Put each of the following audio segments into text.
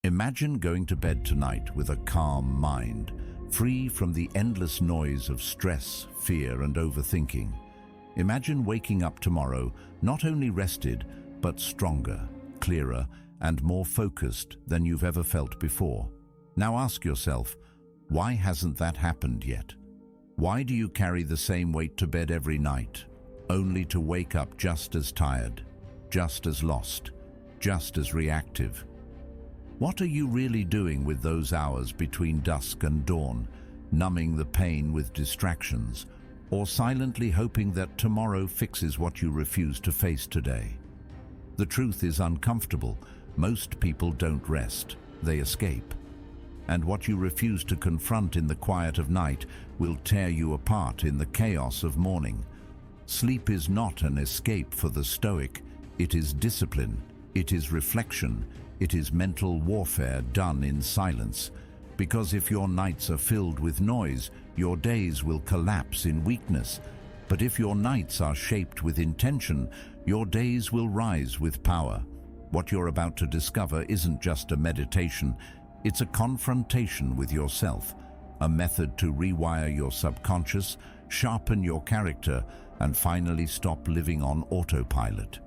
Imagine going to bed tonight with a calm mind, free from the endless noise of stress, fear, and overthinking. Imagine waking up tomorrow not only rested, but stronger, clearer, and more focused than you've ever felt before. Now ask yourself, why hasn't that happened yet? Why do you carry the same weight to bed every night, only to wake up just as tired, just as lost, just as reactive? What are you really doing with those hours between dusk and dawn, numbing the pain with distractions, or silently hoping that tomorrow fixes what you refuse to face today? The truth is uncomfortable. Most people don't rest, they escape. And what you refuse to confront in the quiet of night will tear you apart in the chaos of morning. Sleep is not an escape for the Stoic. It is discipline, it is reflection, it is mental warfare done in silence. Because if your nights are filled with noise, your days will collapse in weakness. But if your nights are shaped with intention, your days will rise with power. What you're about to discover isn't just a meditation, it's a confrontation with yourself, a method to rewire your subconscious, sharpen your character, and finally stop living on autopilot.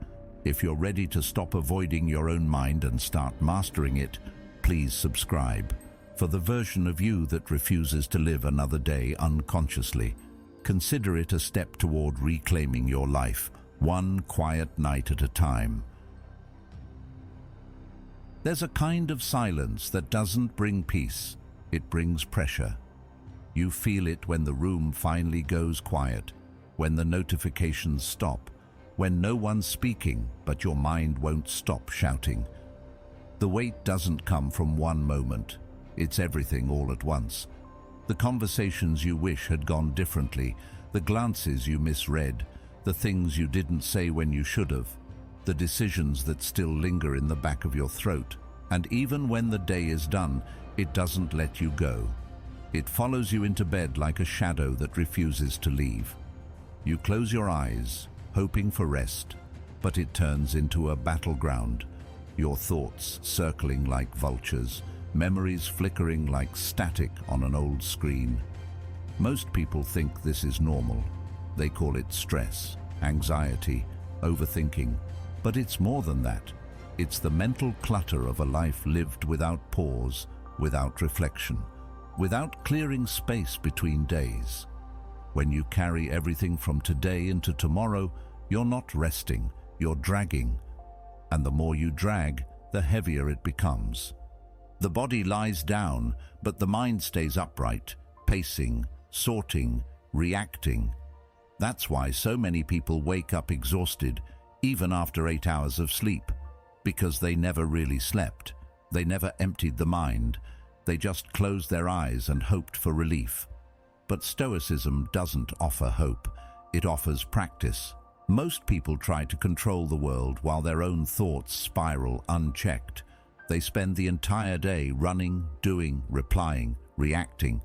If you're ready to stop avoiding your own mind and start mastering it, please subscribe. For the version of you that refuses to live another day unconsciously, consider it a step toward reclaiming your life, one quiet night at a time. There's a kind of silence that doesn't bring peace, it brings pressure. You feel it when the room finally goes quiet, when the notifications stop, when no one's speaking, but your mind won't stop shouting. The weight doesn't come from one moment, it's everything all at once. The conversations you wish had gone differently, the glances you misread, the things you didn't say when you should have, the decisions that still linger in the back of your throat. And even when the day is done, it doesn't let you go. It follows you into bed like a shadow that refuses to leave. You close your eyes, hoping for rest, but it turns into a battleground, your thoughts circling like vultures, memories flickering like static on an old screen. Most people think this is normal. They call it stress, anxiety, overthinking, but it's more than that. It's the mental clutter of a life lived without pause, without reflection, without clearing space between days. When you carry everything from today into tomorrow, you're not resting, you're dragging. And the more you drag, the heavier it becomes. The body lies down, but the mind stays upright, pacing, sorting, reacting. That's why so many people wake up exhausted, even after 8 hours of sleep, because they never really slept. They never emptied the mind. They just closed their eyes and hoped for relief. But Stoicism doesn't offer hope. It offers practice. Most people try to control the world while their own thoughts spiral unchecked. They spend the entire day running, doing, replying, reacting,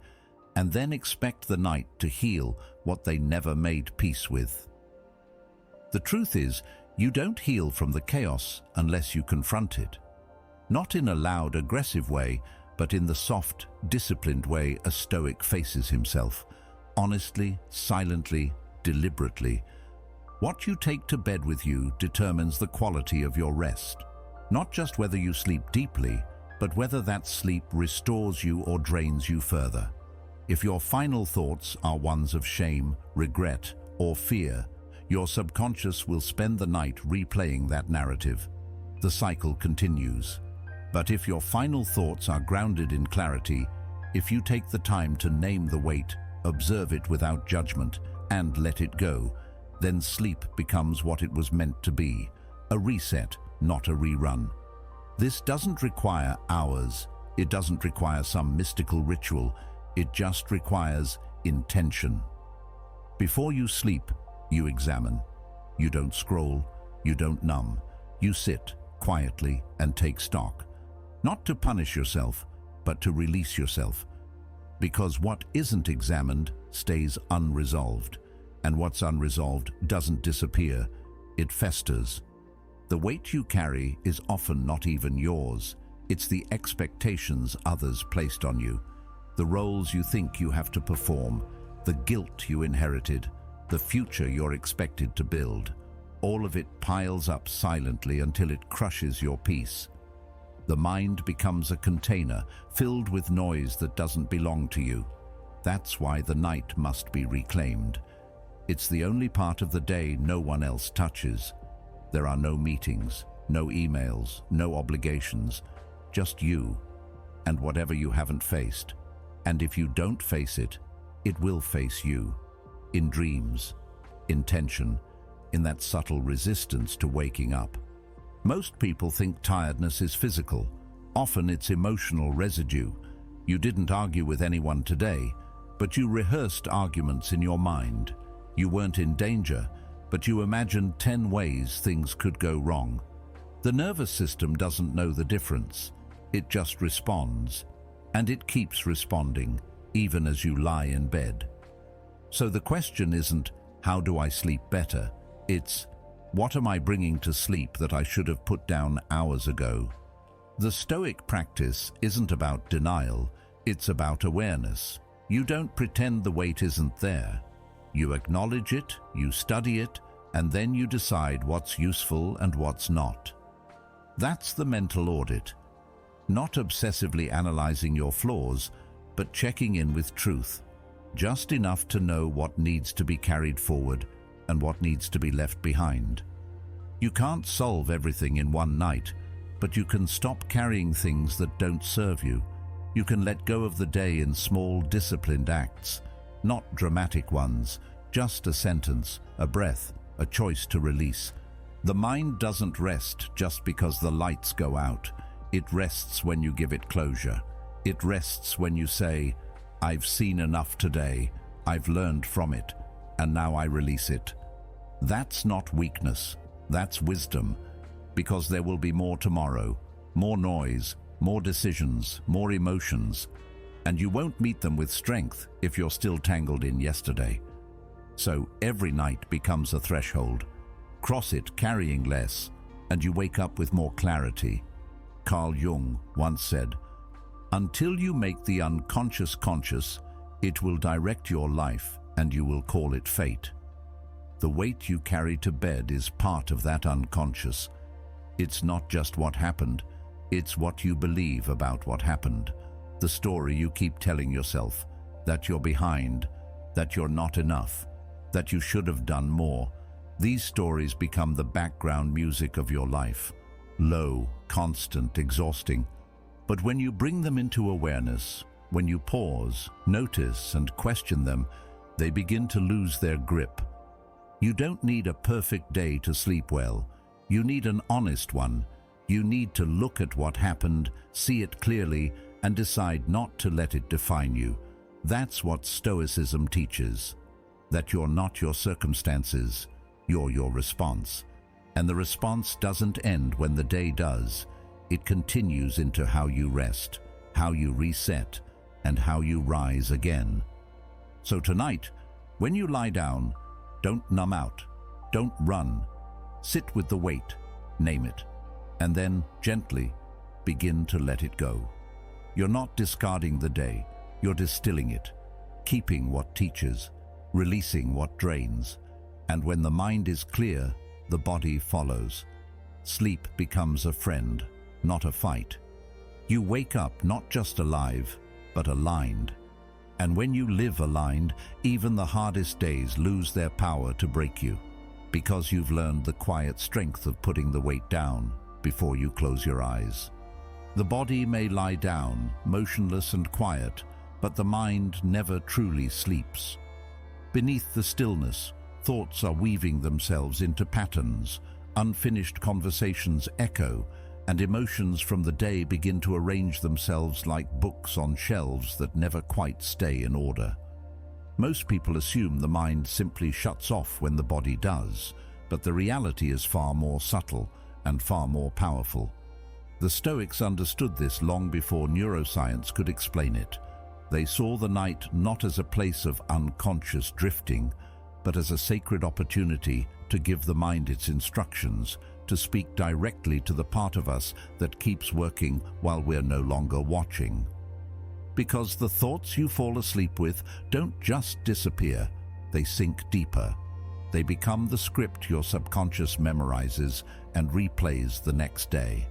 and then expect the night to heal what they never made peace with. The truth is, you don't heal from the chaos unless you confront it. Not in a loud, aggressive way, but in the soft, disciplined way a Stoic faces himself, honestly, silently, deliberately. What you take to bed with you determines the quality of your rest. Not just whether you sleep deeply, but whether that sleep restores you or drains you further. If your final thoughts are ones of shame, regret, or fear, your subconscious will spend the night replaying that narrative. The cycle continues. But if your final thoughts are grounded in clarity, if you take the time to name the weight, observe it without judgment, and let it go, then sleep becomes what it was meant to be, a reset, not a rerun. This doesn't require hours, it doesn't require some mystical ritual, it just requires intention. Before you sleep, you examine. You don't scroll, you don't numb, you sit quietly and take stock. Not to punish yourself, but to release yourself. Because what isn't examined stays unresolved, and what's unresolved doesn't disappear, it festers. The weight you carry is often not even yours, It's the expectations others placed on you, the roles you think you have to perform, the guilt you inherited, the future you're expected to build. All of it piles up silently until it crushes your peace. The mind becomes a container filled with noise that doesn't belong to you. That's why the night must be reclaimed. It's the only part of the day no one else touches. There are no meetings, no emails, no obligations, just you and whatever you haven't faced. And if you don't face it, it will face you. In dreams, in tension, in that subtle resistance to waking up. Most people think tiredness is physical. Often it's emotional residue. You didn't argue with anyone today, but you rehearsed arguments in your mind. You weren't in danger, but you imagined 10 ways things could go wrong. The nervous system doesn't know the difference. It just responds, and it keeps responding, even as you lie in bed. So the question isn't, how do I sleep better? It's, what am I bringing to sleep that I should have put down hours ago? The Stoic practice isn't about denial, it's about awareness. You don't pretend the weight isn't there. You acknowledge it, you study it, and then you decide what's useful and what's not. That's the mental audit. Not obsessively analyzing your flaws, but checking in with truth. Just enough to know what needs to be carried forward and what needs to be left behind. You can't solve everything in one night, but you can stop carrying things that don't serve you. You can let go of the day in small, disciplined acts, not dramatic ones, just a sentence, a breath, a choice to release. The mind doesn't rest just because the lights go out. It rests when you give it closure. It rests when you say, I've seen enough today, I've learned from it, and now I release it. That's not weakness, that's wisdom, because there will be more tomorrow, more noise, more decisions, more emotions, and you won't meet them with strength if you're still tangled in yesterday. So every night becomes a threshold. Cross it carrying less, and you wake up with more clarity. Carl Jung once said, "Until you make the unconscious conscious, it will direct your life and you will call it fate." The weight you carry to bed is part of that unconscious. It's not just what happened, it's what you believe about what happened. The story you keep telling yourself, that you're behind, that you're not enough, that you should have done more. These stories become the background music of your life. Low, constant, exhausting. But when you bring them into awareness, when you pause, notice, and question them, they begin to lose their grip. You don't need a perfect day to sleep well. You need an honest one. You need to look at what happened, see it clearly, and decide not to let it define you. That's what Stoicism teaches. That you're not your circumstances, you're your response. And the response doesn't end when the day does. It continues into how you rest, how you reset, and how you rise again. So tonight, when you lie down, don't numb out, don't run. Sit with the weight, name it, and then gently begin to let it go. You're not discarding the day, you're distilling it, keeping what teaches, releasing what drains. And when the mind is clear, the body follows. Sleep becomes a friend, not a fight. You wake up not just alive, but aligned. And when you live aligned, even the hardest days lose their power to break you, because you've learned the quiet strength of putting the weight down before you close your eyes. The body may lie down, motionless and quiet, but the mind never truly sleeps. Beneath the stillness, thoughts are weaving themselves into patterns, unfinished conversations echo, and emotions from the day begin to arrange themselves like books on shelves that never quite stay in order. Most people assume the mind simply shuts off when the body does, but the reality is far more subtle and far more powerful. The Stoics understood this long before neuroscience could explain it. They saw the night not as a place of unconscious drifting, but as a sacred opportunity to give the mind its instructions, to speak directly to the part of us that keeps working while we're no longer watching. Because the thoughts you fall asleep with don't just disappear, they sink deeper. They become the script your subconscious memorizes and replays the next day.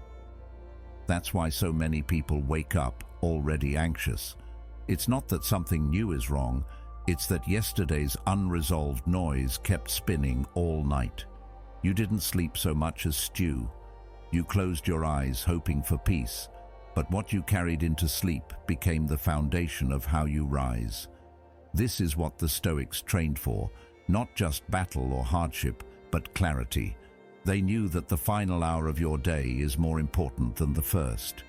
That's why so many people wake up already anxious. It's not that something new is wrong, it's that yesterday's unresolved noise kept spinning all night. You didn't sleep so much as stew. You closed your eyes hoping for peace, but what you carried into sleep became the foundation of how you rise. This is what the Stoics trained for, not just battle or hardship, but clarity. They knew that the final hour of your day is more important than the first,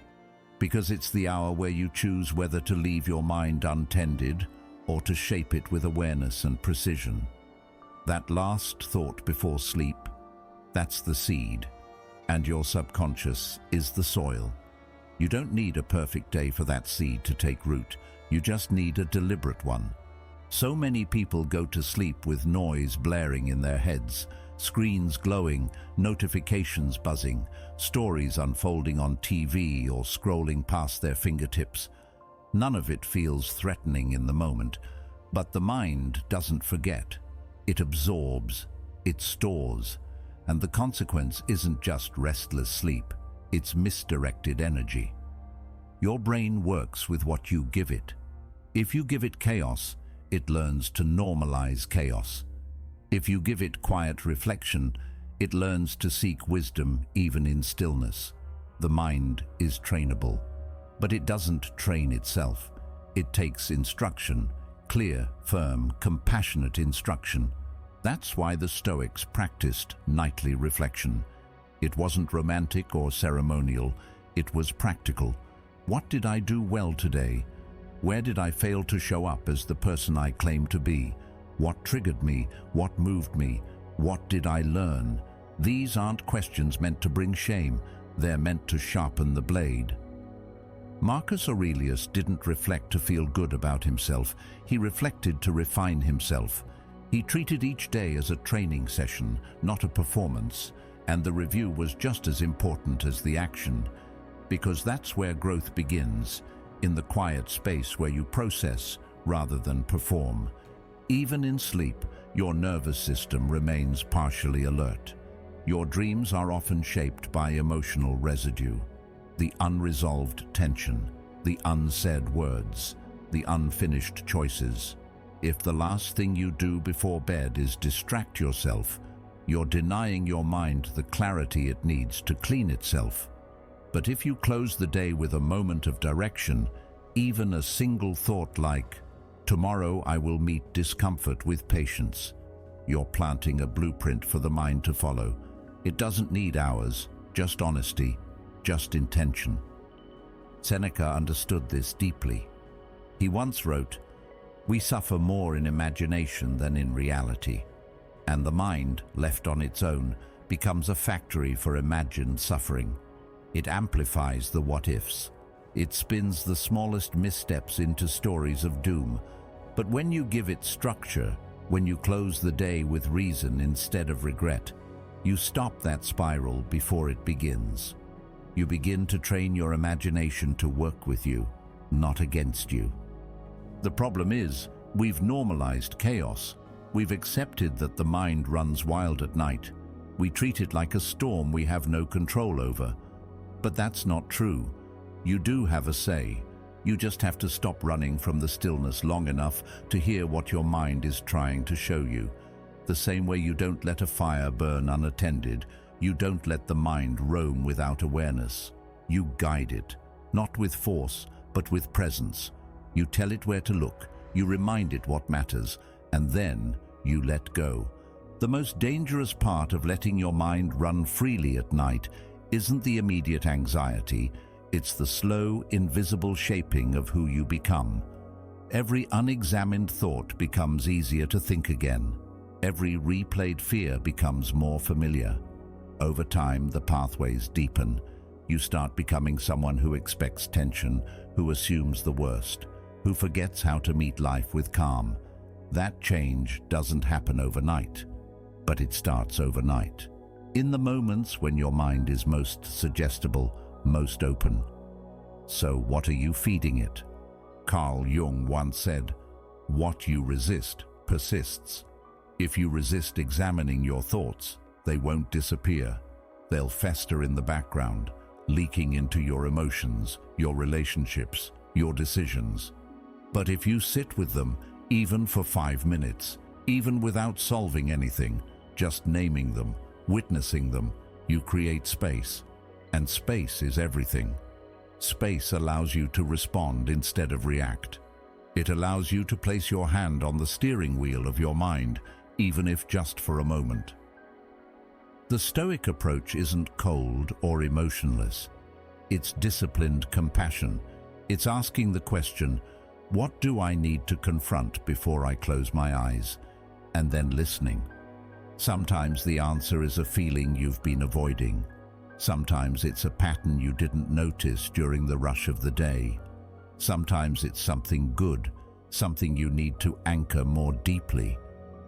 because it's the hour where you choose whether to leave your mind untended or to shape it with awareness and precision. That last thought before sleep, that's the seed, and your subconscious is the soil. You don't need a perfect day for that seed to take root, you just need a deliberate one. So many people go to sleep with noise blaring in their heads, screens glowing, notifications buzzing, stories unfolding on TV or scrolling past their fingertips. None of it feels threatening in the moment, but the mind doesn't forget. It absorbs, it stores, and the consequence isn't just restless sleep, it's misdirected energy. Your brain works with what you give it. If you give it chaos, it learns to normalize chaos. If you give it quiet reflection, it learns to seek wisdom even in stillness. The mind is trainable, but it doesn't train itself. It takes instruction, clear, firm, compassionate instruction. That's why the Stoics practiced nightly reflection. It wasn't romantic or ceremonial, it was practical. What did I do well today? Where did I fail to show up as the person I claimed to be? What triggered me? What moved me? What did I learn? These aren't questions meant to bring shame, they're meant to sharpen the blade. Marcus Aurelius didn't reflect to feel good about himself, he reflected to refine himself. He treated each day as a training session, not a performance, and the review was just as important as the action, because that's where growth begins, in the quiet space where you process rather than perform. Even in sleep, your nervous system remains partially alert. Your dreams are often shaped by emotional residue, the unresolved tension, the unsaid words, the unfinished choices. If the last thing you do before bed is distract yourself, you're denying your mind the clarity it needs to clean itself. But if you close the day with a moment of direction, even a single thought like, "Tomorrow I will meet discomfort with patience," you're planting a blueprint for the mind to follow. It doesn't need hours, just honesty, just intention. Seneca understood this deeply. He once wrote, "We suffer more in imagination than in reality," and the mind, left on its own, becomes a factory for imagined suffering. It amplifies the what-ifs. It spins the smallest missteps into stories of doom. But when you give it structure, when you close the day with reason instead of regret, you stop that spiral before it begins. You begin to train your imagination to work with you, not against you. The problem is, we've normalized chaos. We've accepted that the mind runs wild at night. We treat it like a storm we have no control over. But that's not true. You do have a say. You just have to stop running from the stillness long enough to hear what your mind is trying to show you. The same way you don't let a fire burn unattended, you don't let the mind roam without awareness. You guide it, not with force, but with presence. You tell it where to look, you remind it what matters, and then you let go. The most dangerous part of letting your mind run freely at night isn't the immediate anxiety, it's the slow, invisible shaping of who you become. Every unexamined thought becomes easier to think again. Every replayed fear becomes more familiar. Over time, the pathways deepen. You start becoming someone who expects tension, who assumes the worst, who forgets how to meet life with calm. That change doesn't happen overnight, but it starts overnight. in the moments when your mind is most suggestible, most open. So what are you feeding it? Carl Jung once said, "What you resist persists." If you resist examining your thoughts, they won't disappear. They'll fester in the background, leaking into your emotions, your relationships, your decisions. But if you sit with them, even for 5 minutes, even without solving anything, just naming them, witnessing them, you create space. And space is everything. Space allows you to respond instead of react. It allows you to place your hand on the steering wheel of your mind, even if just for a moment. The Stoic approach isn't cold or emotionless. It's disciplined compassion. It's asking the question, what do I need to confront before I close my eyes? And then listening. Sometimes the answer is a feeling you've been avoiding. Sometimes it's a pattern you didn't notice during the rush of the day. Sometimes it's something good, something you need to anchor more deeply.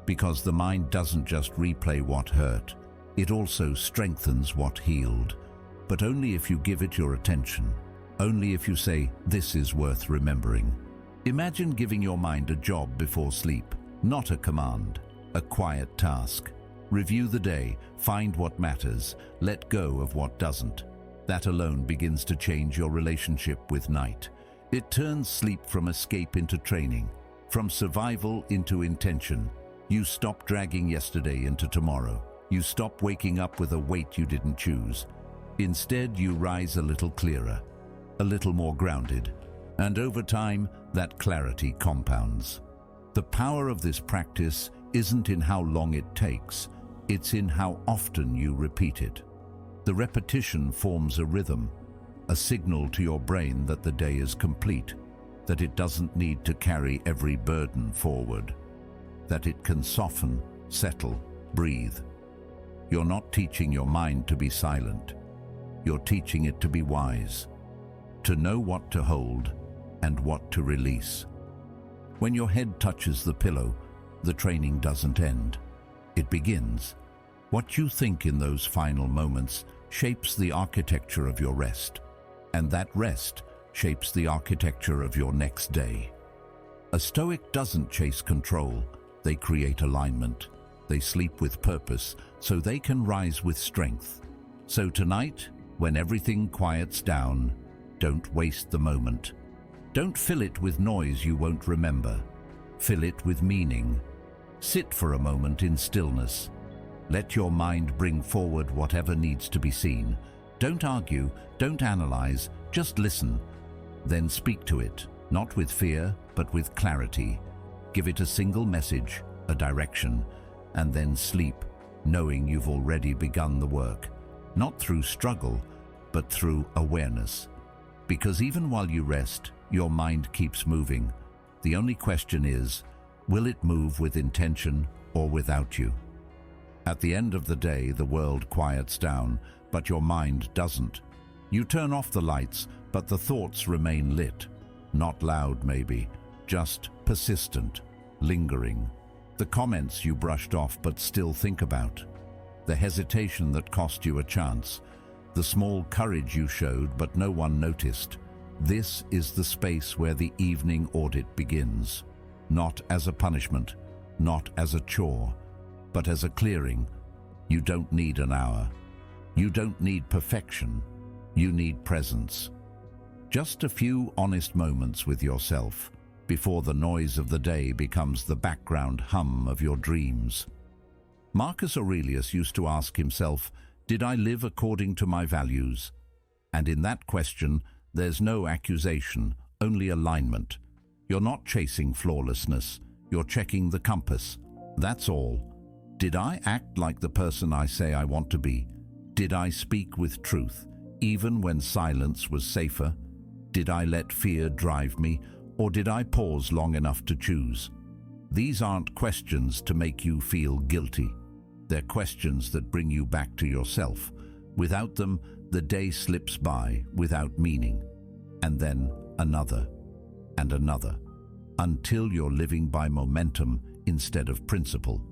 Because the mind doesn't just replay what hurt, it also strengthens what healed. But only if you give it your attention. Only if you say, "This is worth remembering." Imagine giving your mind a job before sleep, not a command, a quiet task. Review the day, find what matters, let go of what doesn't. That alone begins to change your relationship with night. It turns sleep from escape into training, from survival into intention. You stop dragging yesterday into tomorrow. You stop waking up with a weight you didn't choose. Instead, you rise a little clearer, a little more grounded. And over time, that clarity compounds. The power of this practice isn't in how long it takes, it's in how often you repeat it. The repetition forms a rhythm, a signal to your brain that the day is complete, that it doesn't need to carry every burden forward, that it can soften, settle, breathe. You're not teaching your mind to be silent. You're teaching it to be wise, to know what to hold and what to release. When your head touches the pillow, the training doesn't end. It begins. What you think in those final moments shapes the architecture of your rest, and that rest shapes the architecture of your next day. A Stoic doesn't chase control, they create alignment. They sleep with purpose, so they can rise with strength. So tonight, when everything quiets down, don't waste the moment. Don't fill it with noise you won't remember. Fill it with meaning. Sit for a moment in stillness. Let your mind bring forward whatever needs to be seen. Don't argue, don't analyze, just listen. Then speak to it, not with fear, but with clarity. Give it a single message, a direction, and then sleep, knowing you've already begun the work. Not through struggle, but through awareness. Because even while you rest, your mind keeps moving. The only question is, will it move with intention or without you? At the end of the day, the world quiets down, but your mind doesn't. You turn off the lights, but the thoughts remain lit. Not loud, maybe, just persistent, lingering. The comments you brushed off but still think about. The hesitation that cost you a chance. The small courage you showed but no one noticed. This is the space where the evening audit begins. Not as a punishment, not as a chore, but as a clearing. You don't need an hour. You don't need perfection. You need presence. Just a few honest moments with yourself before the noise of the day becomes the background hum of your dreams. Marcus Aurelius used to ask himself, did I live according to my values? And in that question, there's no accusation, only alignment. You're not chasing flawlessness, you're checking the compass. That's all. Did I act like the person I say I want to be? Did I speak with truth, even when silence was safer? Did I let fear drive me, or did I pause long enough to choose? These aren't questions to make you feel guilty. They're questions that bring you back to yourself. Without them, the day slips by without meaning. And then another, and another, until you're living by momentum instead of principle.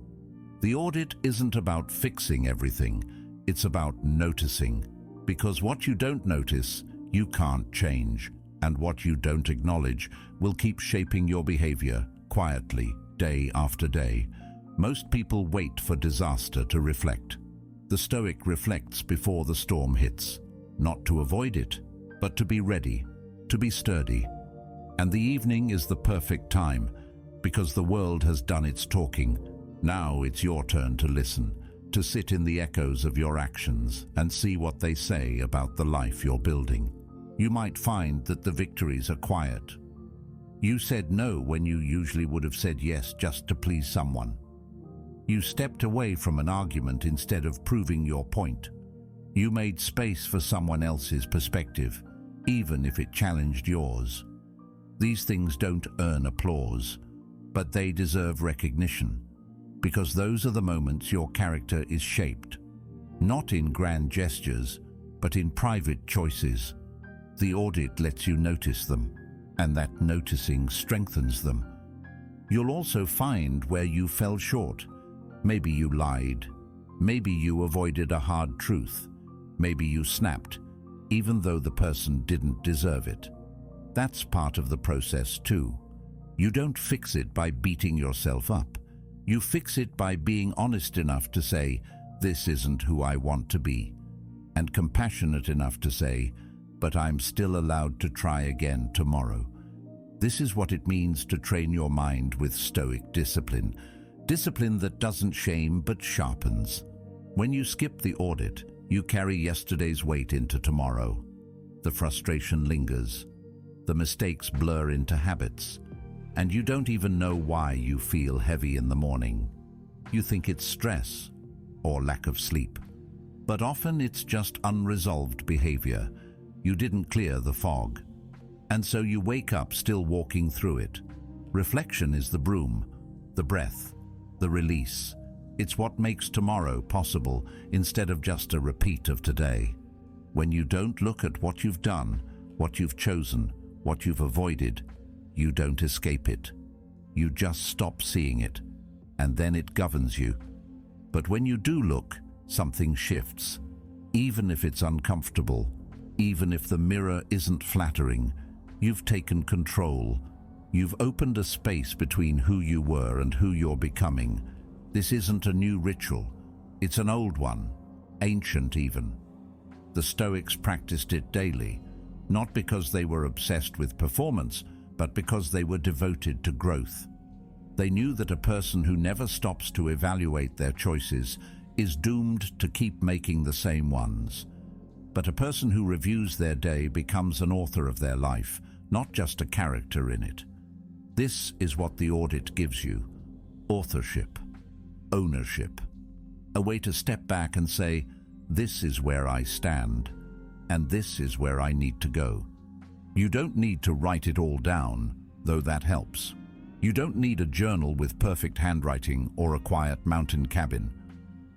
The audit isn't about fixing everything. It's about noticing, because what you don't notice, you can't change, and what you don't acknowledge will keep shaping your behavior quietly, day after day. Most people wait for disaster to reflect. The Stoic reflects before the storm hits, not to avoid it, but to be ready, to be sturdy. And the evening is the perfect time, because the world has done its talking. Now it's your turn to listen, to sit in the echoes of your actions and see what they say about the life you're building. You might find that the victories are quiet. You said no when you usually would have said yes just to please someone. You stepped away from an argument instead of proving your point. You made space for someone else's perspective, even if it challenged yours. These things don't earn applause, but they deserve recognition, because those are the moments your character is shaped, not in grand gestures, but in private choices. The audit lets you notice them, and that noticing strengthens them. You'll also find where you fell short. Maybe you lied. Maybe you avoided a hard truth. Maybe you snapped, even though the person didn't deserve it. That's part of the process too. You don't fix it by beating yourself up. You fix it by being honest enough to say, "This isn't who I want to be," and compassionate enough to say, "But I'm still allowed to try again tomorrow." This is what it means to train your mind with Stoic discipline. Discipline that doesn't shame but sharpens. When you skip the audit, you carry yesterday's weight into tomorrow. The frustration lingers. The mistakes blur into habits. And you don't even know why you feel heavy in the morning. You think it's stress or lack of sleep. But often it's just unresolved behavior. You didn't clear the fog. And so you wake up still walking through it. Reflection is the broom, the breath, the release. It's what makes tomorrow possible instead of just a repeat of today. When you don't look at what you've done, what you've chosen, what you've avoided, you don't escape it. You just stop seeing it, and then it governs you. But when you do look, something shifts. Even if it's uncomfortable, even if the mirror isn't flattering, you've taken control. You've opened a space between who you were and who you're becoming. This isn't a new ritual. It's an old one, ancient even. The Stoics practiced it daily, not because they were obsessed with performance, but because they were devoted to growth. They knew that a person who never stops to evaluate their choices is doomed to keep making the same ones. But a person who reviews their day becomes an author of their life, not just a character in it. This is what the audit gives you: authorship, ownership, a way to step back and say, "This is where I stand, and this is where I need to go." You don't need to write it all down, though that helps. You don't need a journal with perfect handwriting or a quiet mountain cabin.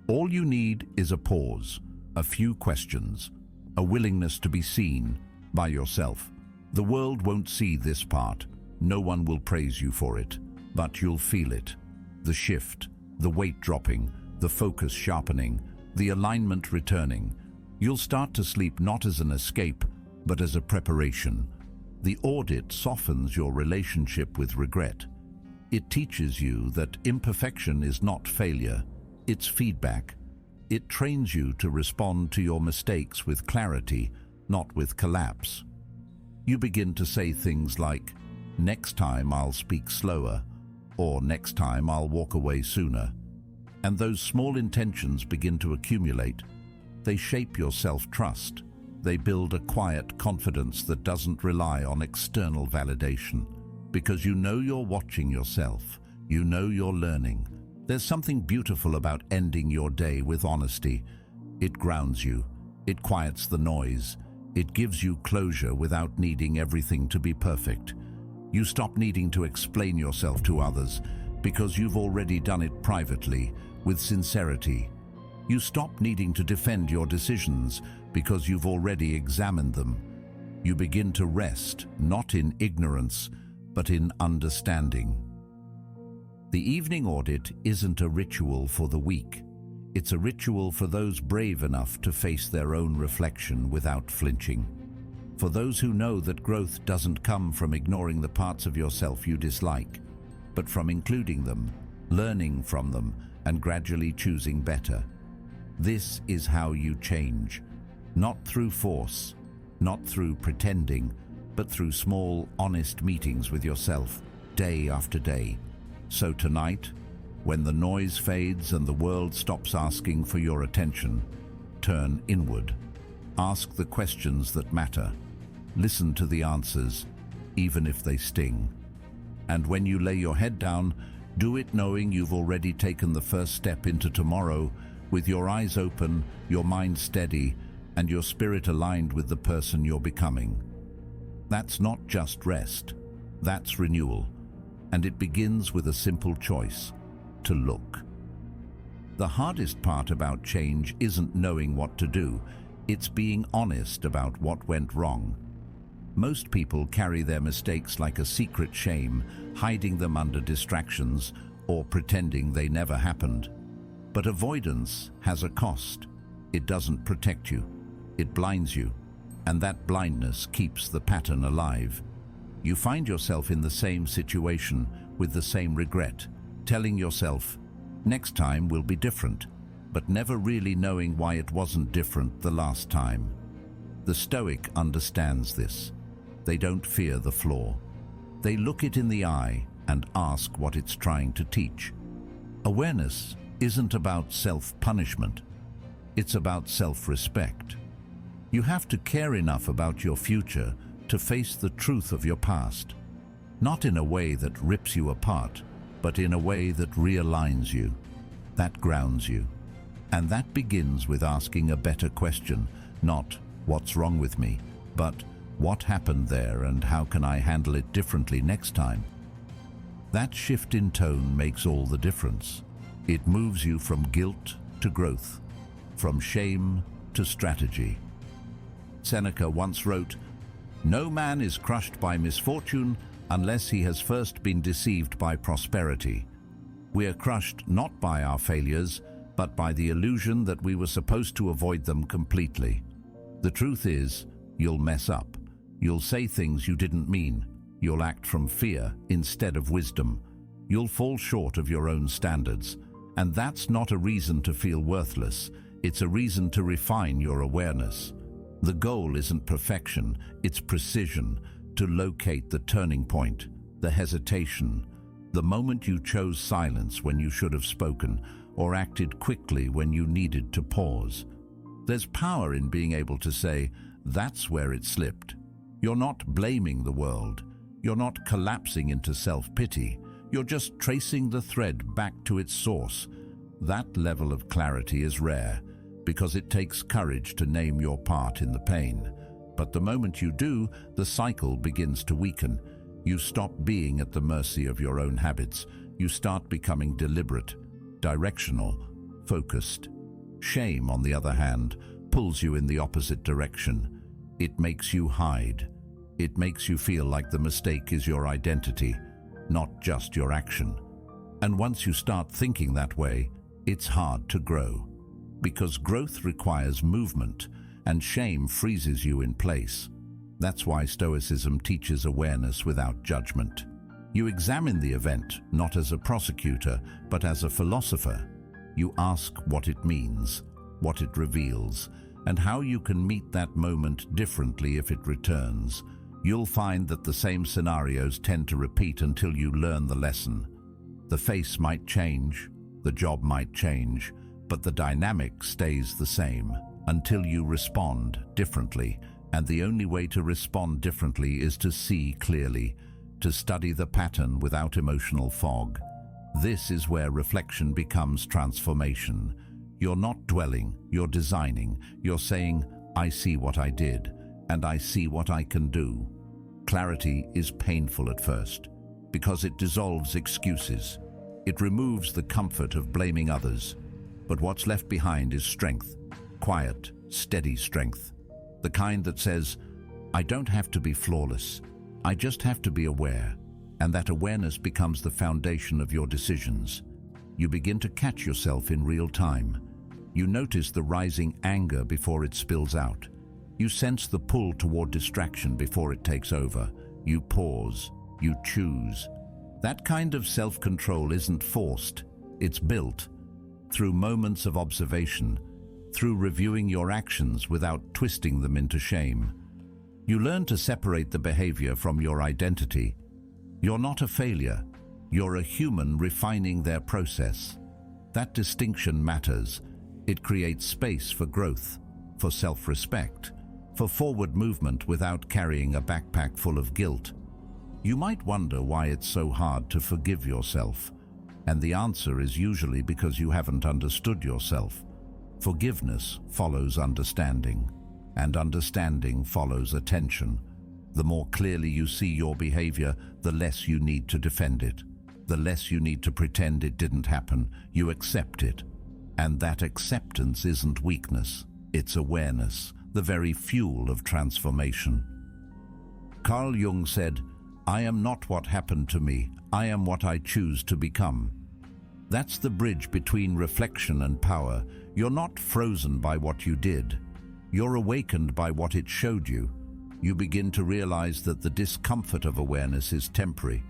All you need is a pause, a few questions, a willingness to be seen by yourself. The world won't see this part. No one will praise you for it, but you'll feel it. The shift, the weight dropping, the focus sharpening, the alignment returning. You'll start to sleep not as an escape, but as a preparation. The audit softens your relationship with regret. It teaches you that imperfection is not failure, it's feedback. It trains you to respond to your mistakes with clarity, not with collapse. You begin to say things like, "Next time I'll speak slower," or "Next time I'll walk away sooner." And those small intentions begin to accumulate. They shape your self-trust. They build a quiet confidence that doesn't rely on external validation. Because you know you're watching yourself. You know you're learning. There's something beautiful about ending your day with honesty. It grounds you. It quiets the noise. It gives you closure without needing everything to be perfect. You stop needing to explain yourself to others because you've already done it privately, with sincerity. You stop needing to defend your decisions because you've already examined them. You begin to rest, not in ignorance, but in understanding. The evening audit isn't a ritual for the weak. It's a ritual for those brave enough to face their own reflection without flinching. For those who know that growth doesn't come from ignoring the parts of yourself you dislike, but from including them, learning from them, and gradually choosing better. This is how you change. Not through force, not through pretending, but through small, honest meetings with yourself, day after day. So tonight, when the noise fades and the world stops asking for your attention, turn inward. Ask the questions that matter. Listen to the answers, even if they sting. And when you lay your head down, do it knowing you've already taken the first step into tomorrow, with your eyes open, your mind steady, and your spirit aligned with the person you're becoming. That's not just rest, that's renewal. And it begins with a simple choice: to look. The hardest part about change isn't knowing what to do, it's being honest about what went wrong. Most people carry their mistakes like a secret shame, hiding them under distractions or pretending they never happened. But avoidance has a cost. It doesn't protect you, it blinds you, and that blindness keeps the pattern alive. You find yourself in the same situation with the same regret, telling yourself, next time will be different, but never really knowing why it wasn't different the last time. The Stoic understands this. They don't fear the flaw. They look it in the eye and ask what it's trying to teach. Awareness isn't about self-punishment. It's about self-respect. You have to care enough about your future to face the truth of your past, not in a way that rips you apart, but in a way that realigns you, that grounds you. And that begins with asking a better question, not what's wrong with me, but what happened there and how can I handle it differently next time? That shift in tone makes all the difference. It moves you from guilt to growth, from shame to strategy. Seneca once wrote, "No man is crushed by misfortune unless he has first been deceived by prosperity. We are crushed not by our failures, but by the illusion that we were supposed to avoid them completely. The truth is, you'll mess up. You'll say things you didn't mean. You'll act from fear instead of wisdom. You'll fall short of your own standards. And that's not a reason to feel worthless. It's a reason to refine your awareness. The goal isn't perfection, it's precision, to locate the turning point, the hesitation, the moment you chose silence when you should have spoken, or acted quickly when you needed to pause. There's power in being able to say, that's where it slipped. You're not blaming the world. You're not collapsing into self-pity. You're just tracing the thread back to its source. That level of clarity is rare, because it takes courage to name your part in the pain. But the moment you do, the cycle begins to weaken. You stop being at the mercy of your own habits. You start becoming deliberate, directional, focused. Shame, on the other hand, pulls you in the opposite direction. It makes you hide. It makes you feel like the mistake is your identity, not just your action. And once you start thinking that way, it's hard to grow. Because growth requires movement, and shame freezes you in place. That's why Stoicism teaches awareness without judgment. You examine the event not as a prosecutor, but as a philosopher. You ask what it means, what it reveals, and how you can meet that moment differently if it returns. You'll find that the same scenarios tend to repeat until you learn the lesson. The face might change, the job might change, but the dynamic stays the same until you respond differently. And the only way to respond differently is to see clearly, to study the pattern without emotional fog. This is where reflection becomes transformation. You're not dwelling, you're designing. You're saying, I see what I did, and I see what I can do. Clarity is painful at first, because it dissolves excuses. It removes the comfort of blaming others. But what's left behind is strength, quiet, steady strength. The kind that says, I don't have to be flawless, I just have to be aware. And that awareness becomes the foundation of your decisions. You begin to catch yourself in real time, You notice the rising anger before it spills out. You sense the pull toward distraction before it takes over. You pause. You choose. That kind of self-control isn't forced. It's built through moments of observation, through reviewing your actions without twisting them into shame. You learn to separate the behavior from your identity. You're not a failure. You're a human refining their process. That distinction matters. It creates space for growth, for self-respect, for forward movement without carrying a backpack full of guilt. You might wonder why it's so hard to forgive yourself, and the answer is usually because you haven't understood yourself. Forgiveness follows understanding, and understanding follows attention. The more clearly you see your behavior, the less you need to defend it. The less you need to pretend it didn't happen. You accept it. And that acceptance isn't weakness, it's awareness, the very fuel of transformation. Carl Jung said, "I am not what happened to me, I am what I choose to become." That's the bridge between reflection and power. You're not frozen by what you did. You're awakened by what it showed you. You begin to realize that the discomfort of awareness is temporary,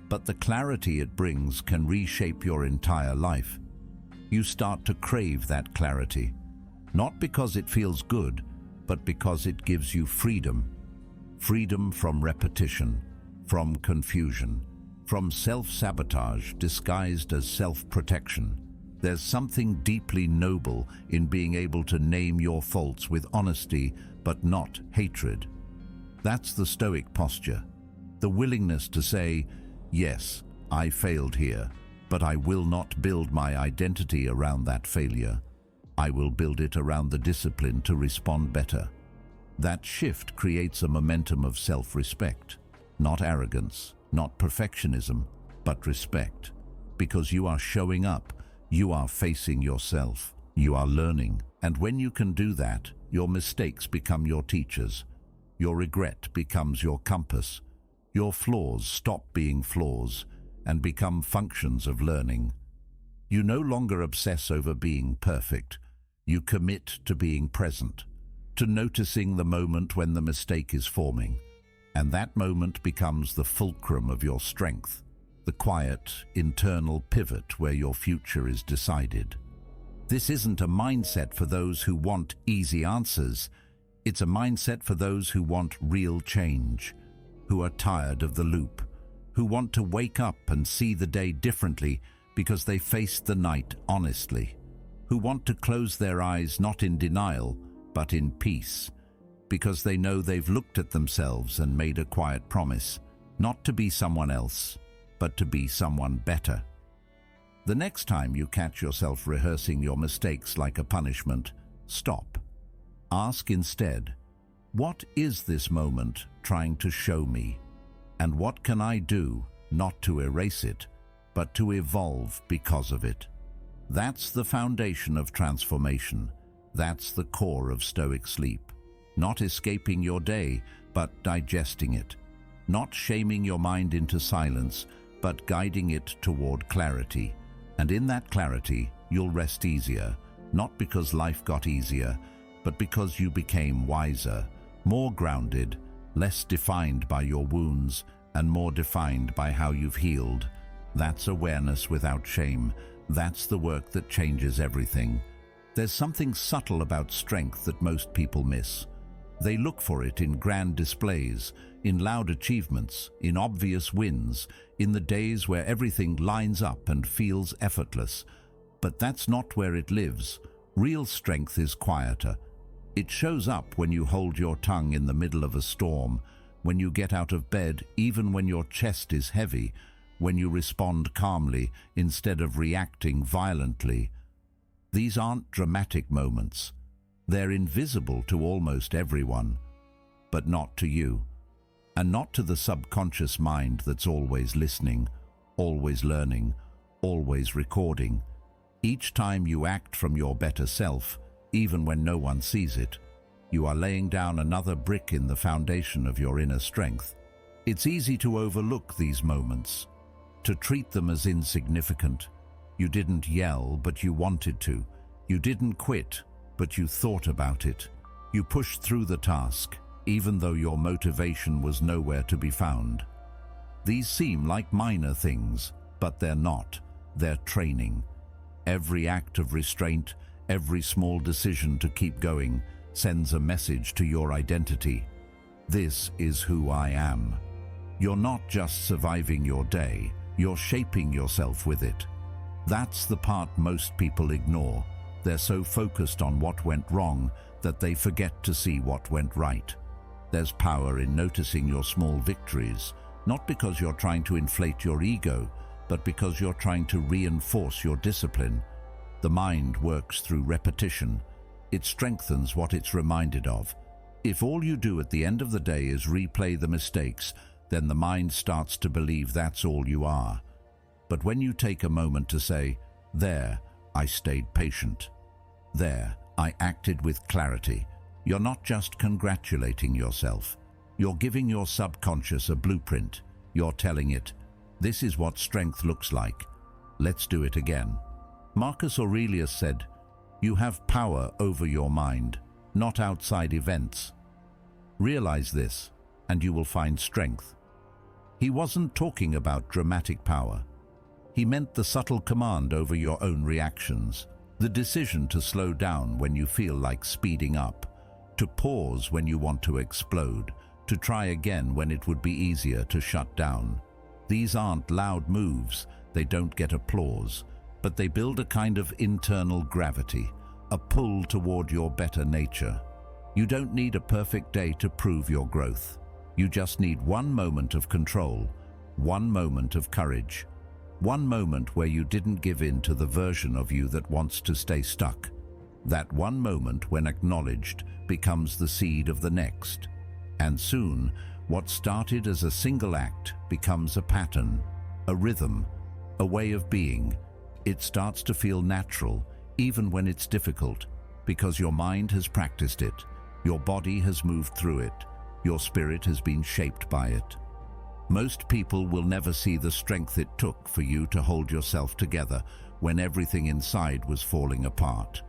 but the clarity it brings can reshape your entire life. You start to crave that clarity, not because it feels good, but because it gives you freedom. Freedom from repetition, from confusion, from self-sabotage disguised as self-protection. There's something deeply noble in being able to name your faults with honesty, but not hatred. That's the Stoic posture, the willingness to say, yes, I failed here, but I will not build my identity around that failure. I will build it around the discipline to respond better. That shift creates a momentum of self-respect, not arrogance, not perfectionism, but respect. Because you are showing up, you are facing yourself, you are learning. And when you can do that, your mistakes become your teachers. Your regret becomes your compass. Your flaws stop being flaws and become functions of learning. You no longer obsess over being perfect. You commit to being present, to noticing the moment when the mistake is forming. And that moment becomes the fulcrum of your strength, the quiet, internal pivot where your future is decided. This isn't a mindset for those who want easy answers. It's a mindset for those who want real change, who are tired of the loop, who want to wake up and see the day differently because they faced the night honestly, who want to close their eyes not in denial, but in peace, because they know they've looked at themselves and made a quiet promise, not to be someone else, but to be someone better. The next time you catch yourself rehearsing your mistakes like a punishment, stop. Ask instead, what is this moment trying to show me? And what can I do, not to erase it, but to evolve because of it? That's the foundation of transformation. That's the core of Stoic sleep. Not escaping your day, but digesting it. Not shaming your mind into silence, but guiding it toward clarity. And in that clarity, you'll rest easier, not because life got easier, but because you became wiser, more grounded, less defined by your wounds, and more defined by how you've healed. That's awareness without shame. That's the work that changes everything. There's something subtle about strength that most people miss. They look for it in grand displays, in loud achievements, in obvious wins, in the days where everything lines up and feels effortless. But that's not where it lives. Real strength is quieter. It shows up when you hold your tongue in the middle of a storm, when you get out of bed even when your chest is heavy, when you respond calmly instead of reacting violently. These aren't dramatic moments. They're invisible to almost everyone, but not to you, and not to the subconscious mind that's always listening, always learning, always recording. Each time you act from your better self, even when no one sees it, you are laying down another brick in the foundation of your inner strength. It's easy to overlook these moments, to treat them as insignificant. You didn't yell, but you wanted to. You didn't quit, but you thought about it. You pushed through the task, even though your motivation was nowhere to be found. These seem like minor things, but they're not. They're training. Every act of restraint, every small decision to keep going, sends a message to your identity. This is who I am. You're not just surviving your day, you're shaping yourself with it. That's the part most people ignore. They're so focused on what went wrong that they forget to see what went right. There's power in noticing your small victories, not because you're trying to inflate your ego, but because you're trying to reinforce your discipline. The mind works through repetition. It strengthens what it's reminded of. If all you do at the end of the day is replay the mistakes, then the mind starts to believe that's all you are. But when you take a moment to say, "There, I stayed patient. There, I acted with clarity," you're not just congratulating yourself. You're giving your subconscious a blueprint. You're telling it, "This is what strength looks like. Let's do it again." Marcus Aurelius said, "You have power over your mind, not outside events." Realize this, and you will find strength. He wasn't talking about dramatic power. He meant the subtle command over your own reactions, the decision to slow down when you feel like speeding up, to pause when you want to explode, to try again when it would be easier to shut down. These aren't loud moves, they don't get applause, but they build a kind of internal gravity, a pull toward your better nature. You don't need a perfect day to prove your growth. You just need one moment of control, one moment of courage, one moment where you didn't give in to the version of you that wants to stay stuck. That one moment, when acknowledged, becomes the seed of the next. And soon, what started as a single act becomes a pattern, a rhythm, a way of being. It starts to feel natural, even when it's difficult, because your mind has practiced it, your body has moved through it, your spirit has been shaped by it. Most people will never see the strength it took for you to hold yourself together when everything inside was falling apart.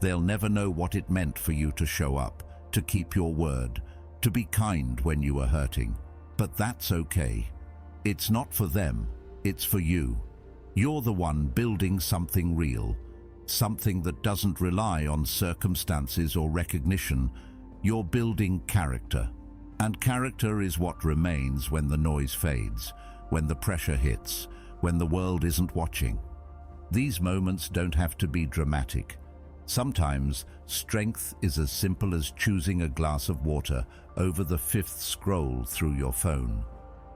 They'll never know what it meant for you to show up, to keep your word, to be kind when you were hurting. But that's okay. It's not for them, it's for you. You're the one building something real, something that doesn't rely on circumstances or recognition. You're building character. And character is what remains when the noise fades, when the pressure hits, when the world isn't watching. These moments don't have to be dramatic. Sometimes strength is as simple as choosing a glass of water over the fifth scroll through your phone.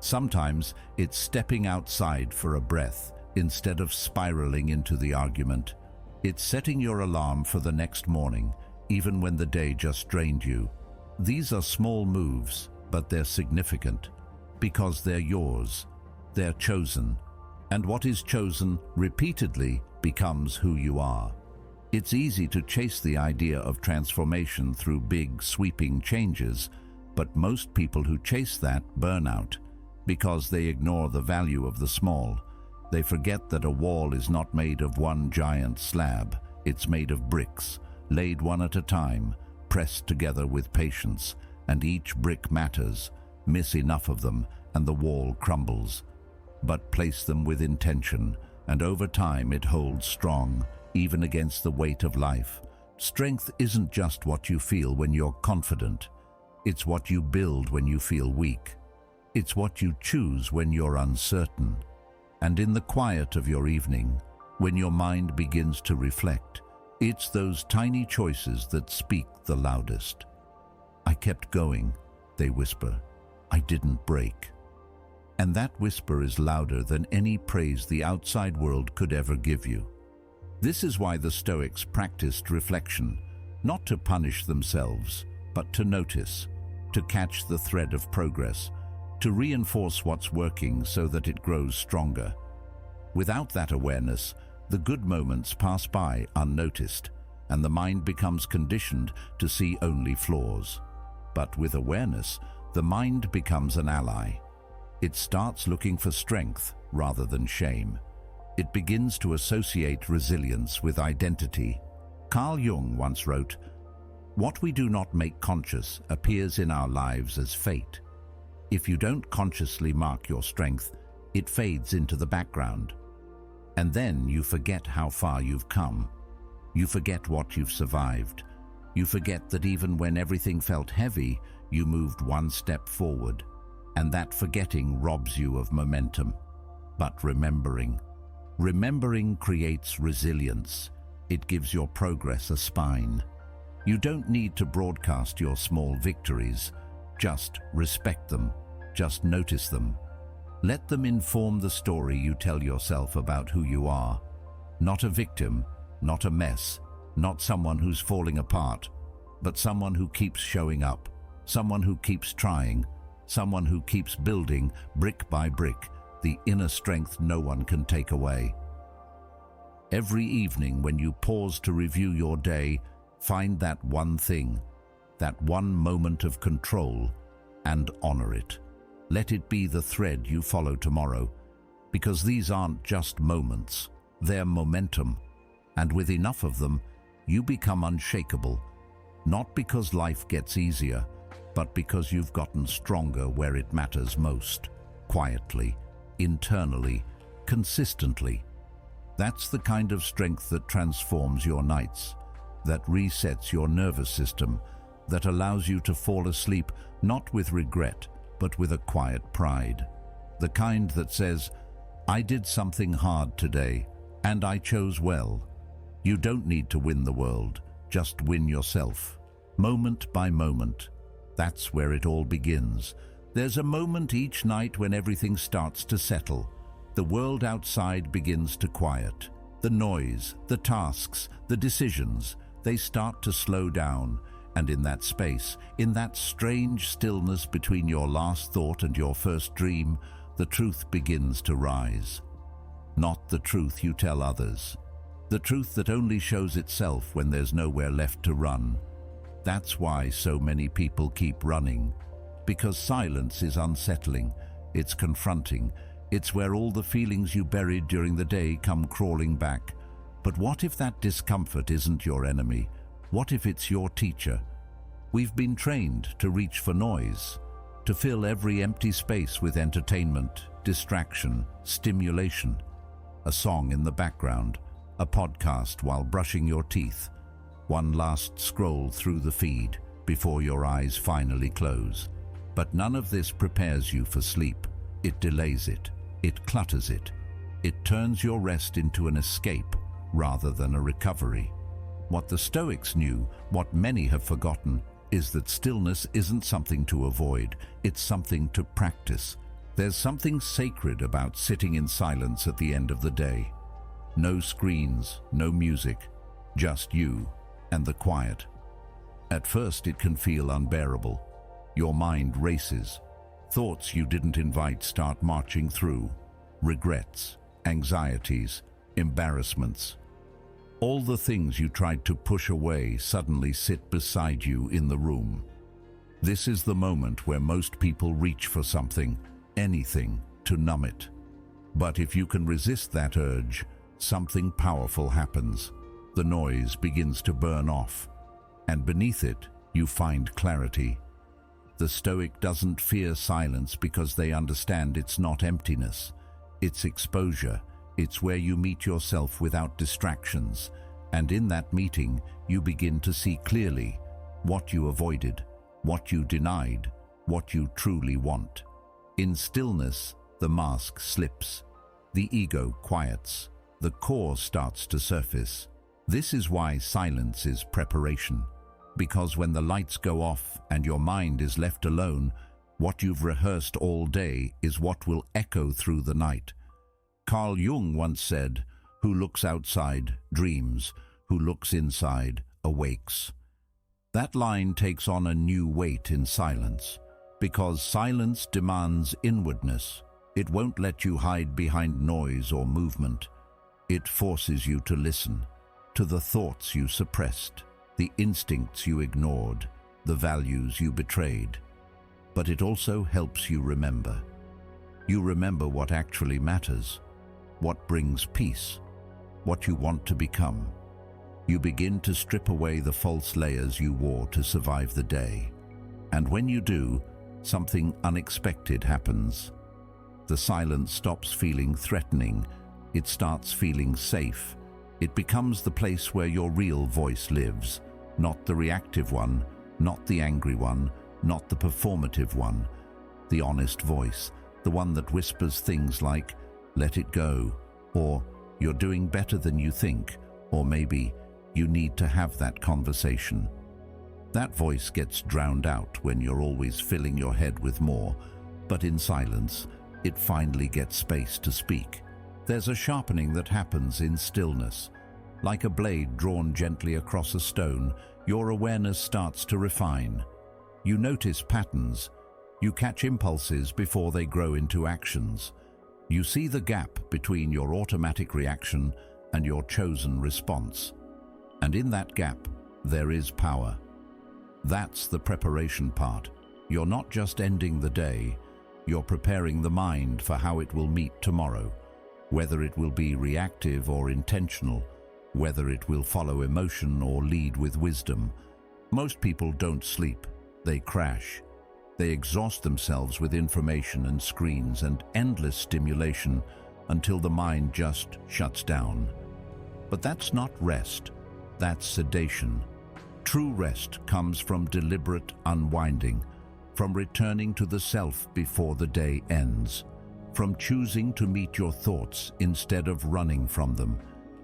Sometimes it's stepping outside for a breath instead of spiraling into the argument. It's setting your alarm for the next morning, even when the day just drained you. These are small moves, but they're significant, because they're yours, they're chosen, and what is chosen repeatedly becomes who you are. It's easy to chase the idea of transformation through big, sweeping changes, but most people who chase that burn out, because they ignore the value of the small. They forget that a wall is not made of one giant slab, it's made of bricks, laid one at a time, pressed together with patience, and each brick matters. Miss enough of them, and the wall crumbles. But place them with intention, and over time it holds strong, even against the weight of life. Strength isn't just what you feel when you're confident. It's what you build when you feel weak. It's what you choose when you're uncertain. And in the quiet of your evening, when your mind begins to reflect, it's those tiny choices that speak the loudest. "I kept going," they whisper. "I didn't break." And that whisper is louder than any praise the outside world could ever give you. This is why the Stoics practiced reflection, not to punish themselves, but to notice, to catch the thread of progress, to reinforce what's working so that it grows stronger. Without that awareness, the good moments pass by unnoticed, and the mind becomes conditioned to see only flaws. But with awareness, the mind becomes an ally. It starts looking for strength rather than shame. It begins to associate resilience with identity. Carl Jung once wrote, "What we do not make conscious appears in our lives as fate. If you don't consciously mark your strength, it fades into the background. And then you forget how far you've come. You forget what you've survived. You forget that even when everything felt heavy, you moved one step forward. And that forgetting robs you of momentum. But remembering creates resilience. It gives your progress a spine. You don't need to broadcast your small victories. Just respect them. Just notice them. Let them inform the story you tell yourself about who you are. Not a victim, not a mess, not someone who's falling apart, but someone who keeps showing up, someone who keeps trying, someone who keeps building, brick by brick, the inner strength no one can take away. Every evening when you pause to review your day, find that one thing, that one moment of control, and honor it. Let it be the thread you follow tomorrow, because these aren't just moments, they're momentum, and with enough of them, you become unshakable, not because life gets easier, but because you've gotten stronger where it matters most, quietly, internally, consistently. That's the kind of strength that transforms your nights, that resets your nervous system, that allows you to fall asleep not with regret, but with a quiet pride. The kind that says, "I did something hard today, and I chose well." You don't need to win the world, just win yourself. Moment by moment. That's where it all begins. There's a moment each night when everything starts to settle. The world outside begins to quiet. The noise, the tasks, the decisions, they start to slow down. And in that space, in that strange stillness between your last thought and your first dream, the truth begins to rise. Not the truth you tell others. The truth that only shows itself when there's nowhere left to run. That's why so many people keep running. Because silence is unsettling. It's confronting. It's where all the feelings you buried during the day come crawling back. But what if that discomfort isn't your enemy? What if it's your teacher? We've been trained to reach for noise, to fill every empty space with entertainment, distraction, stimulation. A song in the background, a podcast while brushing your teeth, one last scroll through the feed before your eyes finally close. But none of this prepares you for sleep. It delays it. It clutters it. It turns your rest into an escape rather than a recovery. What the Stoics knew, what many have forgotten, is that stillness isn't something to avoid, it's something to practice. There's something sacred about sitting in silence at the end of the day. No screens, no music, just you and the quiet. At first it can feel unbearable. Your mind races. Thoughts you didn't invite start marching through. Regrets, anxieties, embarrassments. All the things you tried to push away suddenly sit beside you in the room. This is the moment where most people reach for something, anything, to numb it. But if you can resist that urge, something powerful happens. The noise begins to burn off, and beneath it, you find clarity. The Stoic doesn't fear silence because they understand it's not emptiness. It's exposure. It's where you meet yourself without distractions. And in that meeting, you begin to see clearly what you avoided, what you denied, what you truly want. In stillness, the mask slips. The ego quiets. The core starts to surface. This is why silence is preparation. Because when the lights go off and your mind is left alone, what you've rehearsed all day is what will echo through the night. Carl Jung once said, "Who looks outside dreams, who looks inside awakes." That line takes on a new weight in silence, because silence demands inwardness. It won't let you hide behind noise or movement. It forces you to listen to the thoughts you suppressed, the instincts you ignored, the values you betrayed. But it also helps you remember. You remember what actually matters, what brings peace, what you want to become. You begin to strip away the false layers you wore to survive the day. And when you do, something unexpected happens. The silence stops feeling threatening. It starts feeling safe. It becomes the place where your real voice lives, not the reactive one, not the angry one, not the performative one. The honest voice, the one that whispers things like, "Let it go," or "You're doing better than you think," or maybe, "You need to have that conversation." That voice gets drowned out when you're always filling your head with more, but in silence, it finally gets space to speak. There's a sharpening that happens in stillness. Like a blade drawn gently across a stone, your awareness starts to refine. You notice patterns. You catch impulses before they grow into actions. You see the gap between your automatic reaction and your chosen response. And in that gap, there is power. That's the preparation part. You're not just ending the day, you're preparing the mind for how it will meet tomorrow, whether it will be reactive or intentional, whether it will follow emotion or lead with wisdom. Most people don't sleep, they crash. They exhaust themselves with information and screens and endless stimulation until the mind just shuts down. But that's not rest, that's sedation. True rest comes from deliberate unwinding, from returning to the self before the day ends, from choosing to meet your thoughts instead of running from them.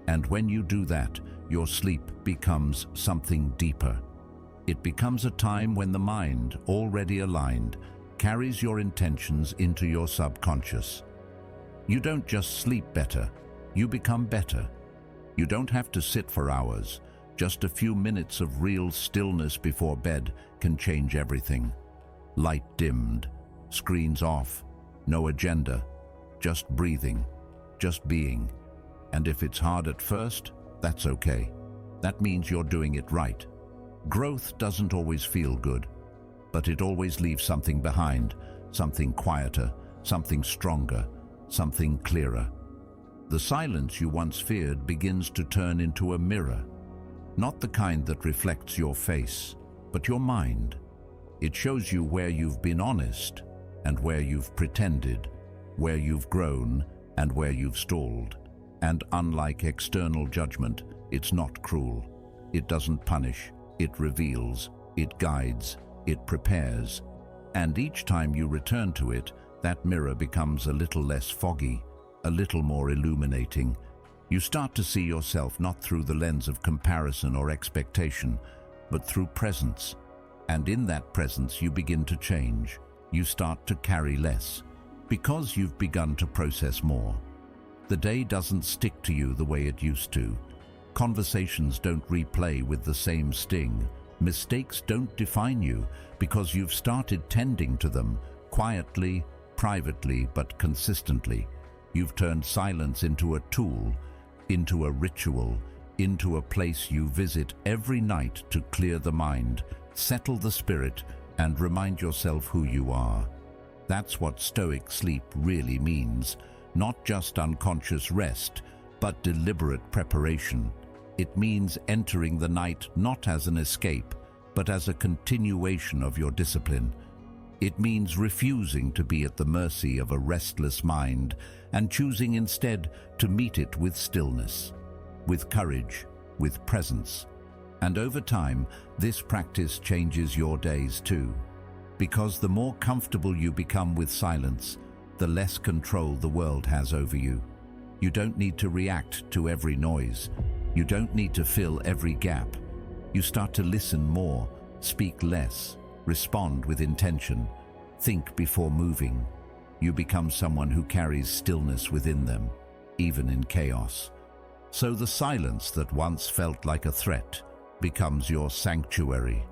And when you do that, your sleep becomes something deeper. It becomes a time when the mind, already aligned, carries your intentions into your subconscious. You don't just sleep better, you become better. You don't have to sit for hours. Just a few minutes of real stillness before bed can change everything. Light dimmed, screens off, no agenda, just breathing, just being. And if it's hard at first, that's okay. That means you're doing it right. Growth doesn't always feel good, but it always leaves something behind, something quieter, something stronger, something clearer. The silence you once feared begins to turn into a mirror, not the kind that reflects your face, but your mind. It shows you where you've been honest and where you've pretended, where you've grown and where you've stalled. And unlike external judgment, it's not cruel. It doesn't punish. It reveals, it guides, it prepares. And each time you return to it, that mirror becomes a little less foggy, a little more illuminating. You start to see yourself not through the lens of comparison or expectation, but through presence. And in that presence you begin to change. You start to carry less, because you've begun to process more. The day doesn't stick to you the way it used to. Conversations don't replay with the same sting. Mistakes don't define you because you've started tending to them, quietly, privately, but consistently. You've turned silence into a tool, into a ritual, into a place you visit every night to clear the mind, settle the spirit, and remind yourself who you are. That's what Stoic sleep really means. Not just unconscious rest, but deliberate preparation. It means entering the night not as an escape, but as a continuation of your discipline. It means refusing to be at the mercy of a restless mind and choosing instead to meet it with stillness, with courage, with presence. And over time, this practice changes your days too. Because the more comfortable you become with silence, the less control the world has over you. You don't need to react to every noise. You don't need to fill every gap. You start to listen more, speak less, respond with intention, think before moving. You become someone who carries stillness within them, even in chaos. So the silence that once felt like a threat becomes your sanctuary,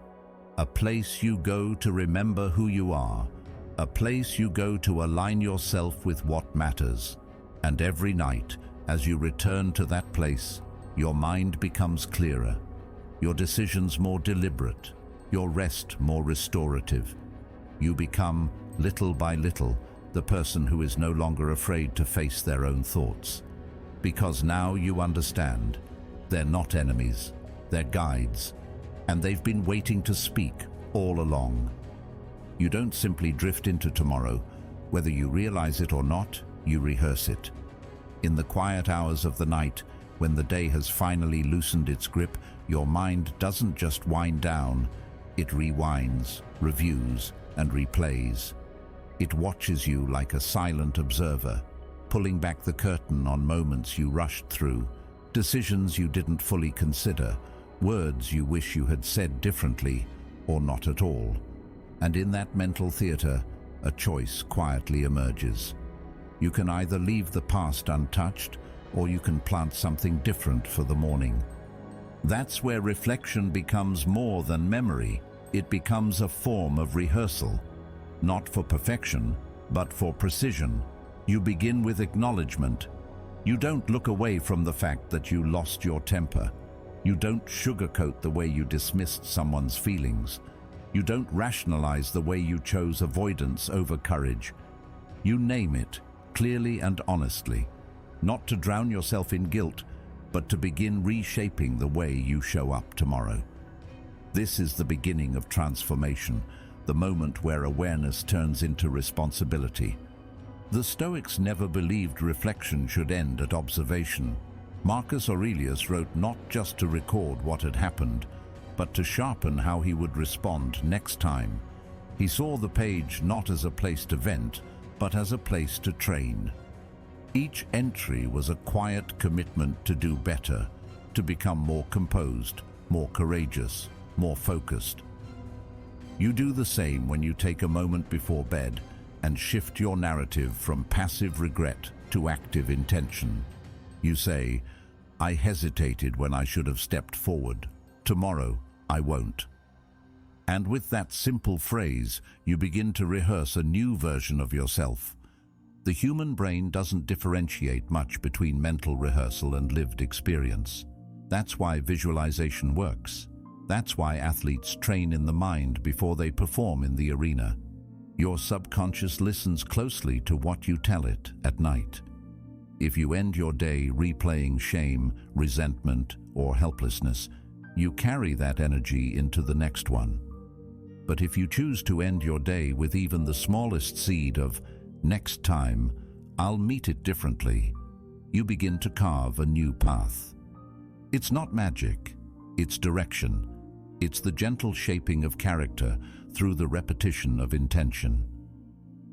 a place you go to remember who you are, a place you go to align yourself with what matters. And every night, as you return to that place, your mind becomes clearer, your decisions more deliberate, your rest more restorative. You become, little by little, the person who is no longer afraid to face their own thoughts. Because now you understand, they're not enemies, they're guides, and they've been waiting to speak all along. You don't simply drift into tomorrow. Whether you realize it or not, you rehearse it. In the quiet hours of the night, when the day has finally loosened its grip, your mind doesn't just wind down, it rewinds, reviews, and replays. It watches you like a silent observer, pulling back the curtain on moments you rushed through, decisions you didn't fully consider, words you wish you had said differently or not at all. And in that mental theater, a choice quietly emerges. You can either leave the past untouched, or you can plant something different for the morning. That's where reflection becomes more than memory. It becomes a form of rehearsal, not for perfection, but for precision. You begin with acknowledgement. You don't look away from the fact that you lost your temper. You don't sugarcoat the way you dismissed someone's feelings. You don't rationalize the way you chose avoidance over courage. You name it, clearly and honestly, not to drown yourself in guilt, but to begin reshaping the way you show up tomorrow. This is the beginning of transformation, the moment where awareness turns into responsibility. The Stoics never believed reflection should end at observation. Marcus Aurelius wrote not just to record what had happened, but to sharpen how he would respond next time. He saw the page not as a place to vent, but as a place to train. Each entry was a quiet commitment to do better, to become more composed, more courageous, more focused. You do the same when you take a moment before bed and shift your narrative from passive regret to active intention. You say, "I hesitated when I should have stepped forward. Tomorrow, I won't." And with that simple phrase, you begin to rehearse a new version of yourself. The human brain doesn't differentiate much between mental rehearsal and lived experience. That's why visualization works. That's why athletes train in the mind before they perform in the arena. Your subconscious listens closely to what you tell it at night. If you end your day replaying shame, resentment, or helplessness, you carry that energy into the next one. But if you choose to end your day with even the smallest seed of, "Next time, I'll meet it differently," you begin to carve a new path. It's not magic, it's direction. It's the gentle shaping of character through the repetition of intention.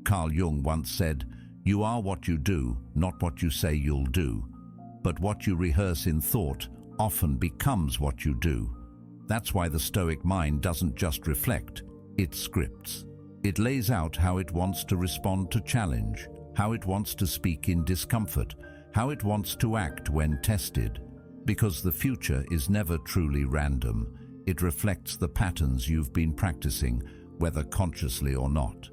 Carl Jung once said, "You are what you do, not what you say you'll do. But what you rehearse in thought often becomes what you do." That's why the Stoic mind doesn't just reflect, it scripts. It lays out how it wants to respond to challenge, how it wants to speak in discomfort, how it wants to act when tested. Because the future is never truly random. It reflects the patterns you've been practicing, whether consciously or not.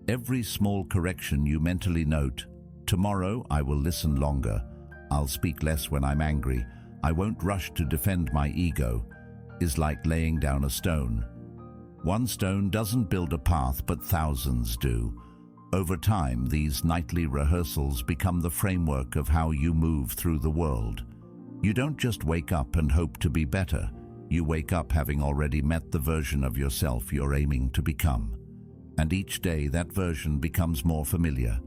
Every small correction you mentally note, "Tomorrow I will listen longer. I'll speak less when I'm angry. I won't rush to defend my ego," is like laying down a stone. One stone doesn't build a path, but thousands do. Over time, these nightly rehearsals become the framework of how you move through the world. You don't just wake up and hope to be better. You wake up having already met the version of yourself you're aiming to become. And each day that version becomes more familiar.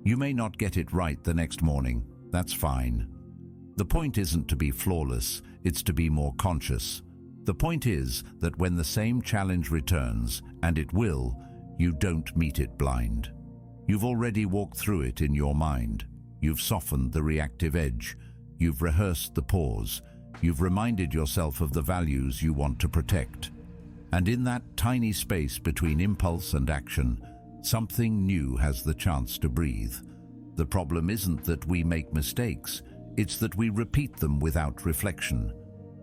You may not get it right the next morning. That's fine. The point isn't to be flawless, it's to be more conscious. The point is that when the same challenge returns, and it will, you don't meet it blind. You've already walked through it in your mind. You've softened the reactive edge. You've rehearsed the pause. You've reminded yourself of the values you want to protect. And in that tiny space between impulse and action, something new has the chance to breathe. The problem isn't that we make mistakes, it's that we repeat them without reflection.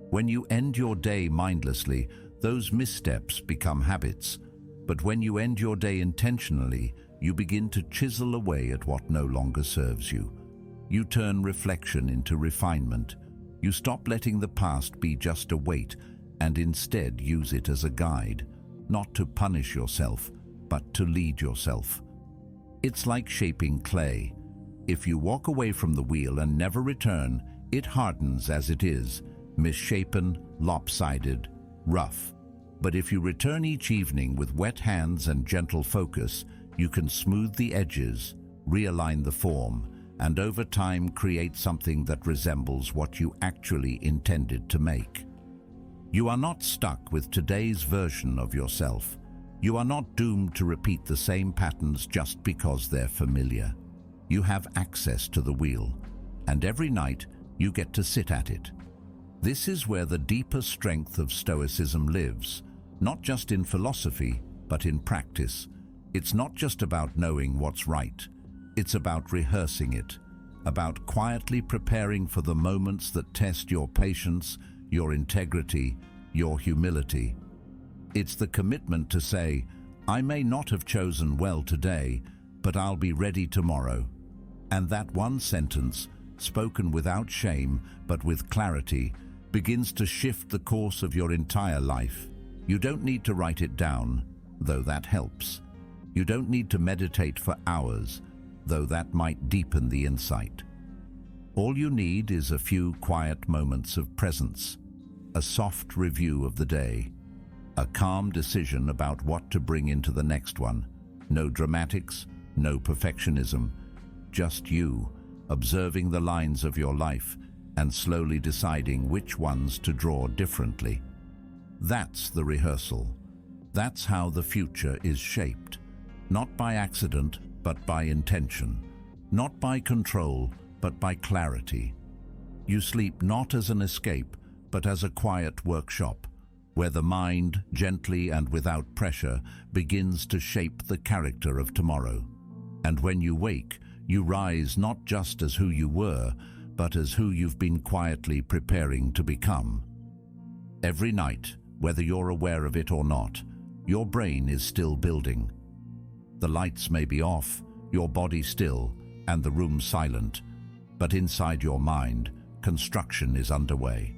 When you end your day mindlessly, those missteps become habits. But when you end your day intentionally, you begin to chisel away at what no longer serves you. You turn reflection into refinement. You stop letting the past be just a weight and instead use it as a guide, not to punish yourself, but to lead yourself. It's like shaping clay. If you walk away from the wheel and never return, it hardens as it is, misshapen, lopsided, rough. But if you return each evening with wet hands and gentle focus, you can smooth the edges, realign the form, and over time create something that resembles what you actually intended to make. You are not stuck with today's version of yourself. You are not doomed to repeat the same patterns just because they're familiar. You have access to the wheel, and every night you get to sit at it. This is where the deeper strength of Stoicism lives, not just in philosophy, but in practice. It's not just about knowing what's right. It's about rehearsing it, about quietly preparing for the moments that test your patience, your integrity, your humility. It's the commitment to say, I may not have chosen well today, but I'll be ready tomorrow. And that one sentence, spoken without shame but with clarity, begins to shift the course of your entire life. You don't need to write it down, though that helps. You don't need to meditate for hours, though that might deepen the insight. All you need is a few quiet moments of presence, a soft review of the day, a calm decision about what to bring into the next one. No dramatics, no perfectionism, just you, observing the lines of your life and slowly deciding which ones to draw differently. That's the rehearsal. That's how the future is shaped. Not by accident, but by intention. Not by control, but by clarity. You sleep not as an escape, but as a quiet workshop, where the mind, gently and without pressure, begins to shape the character of tomorrow. And when you wake, you rise not just as who you were, but as who you've been quietly preparing to become. Every night, whether you're aware of it or not, your brain is still building. The lights may be off, your body still, and the room silent, but inside your mind, construction is underway.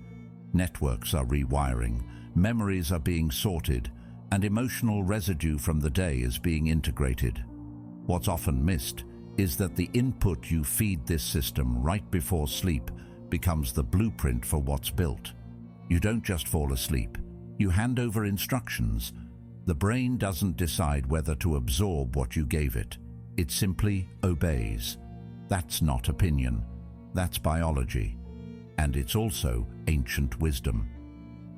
Networks are rewiring, memories are being sorted, and emotional residue from the day is being integrated. What's often missed is that the input you feed this system right before sleep becomes the blueprint for what's built. You don't just fall asleep, you hand over instructions. The brain doesn't decide whether to absorb what you gave it. It simply obeys. That's not opinion. That's biology. And it's also ancient wisdom.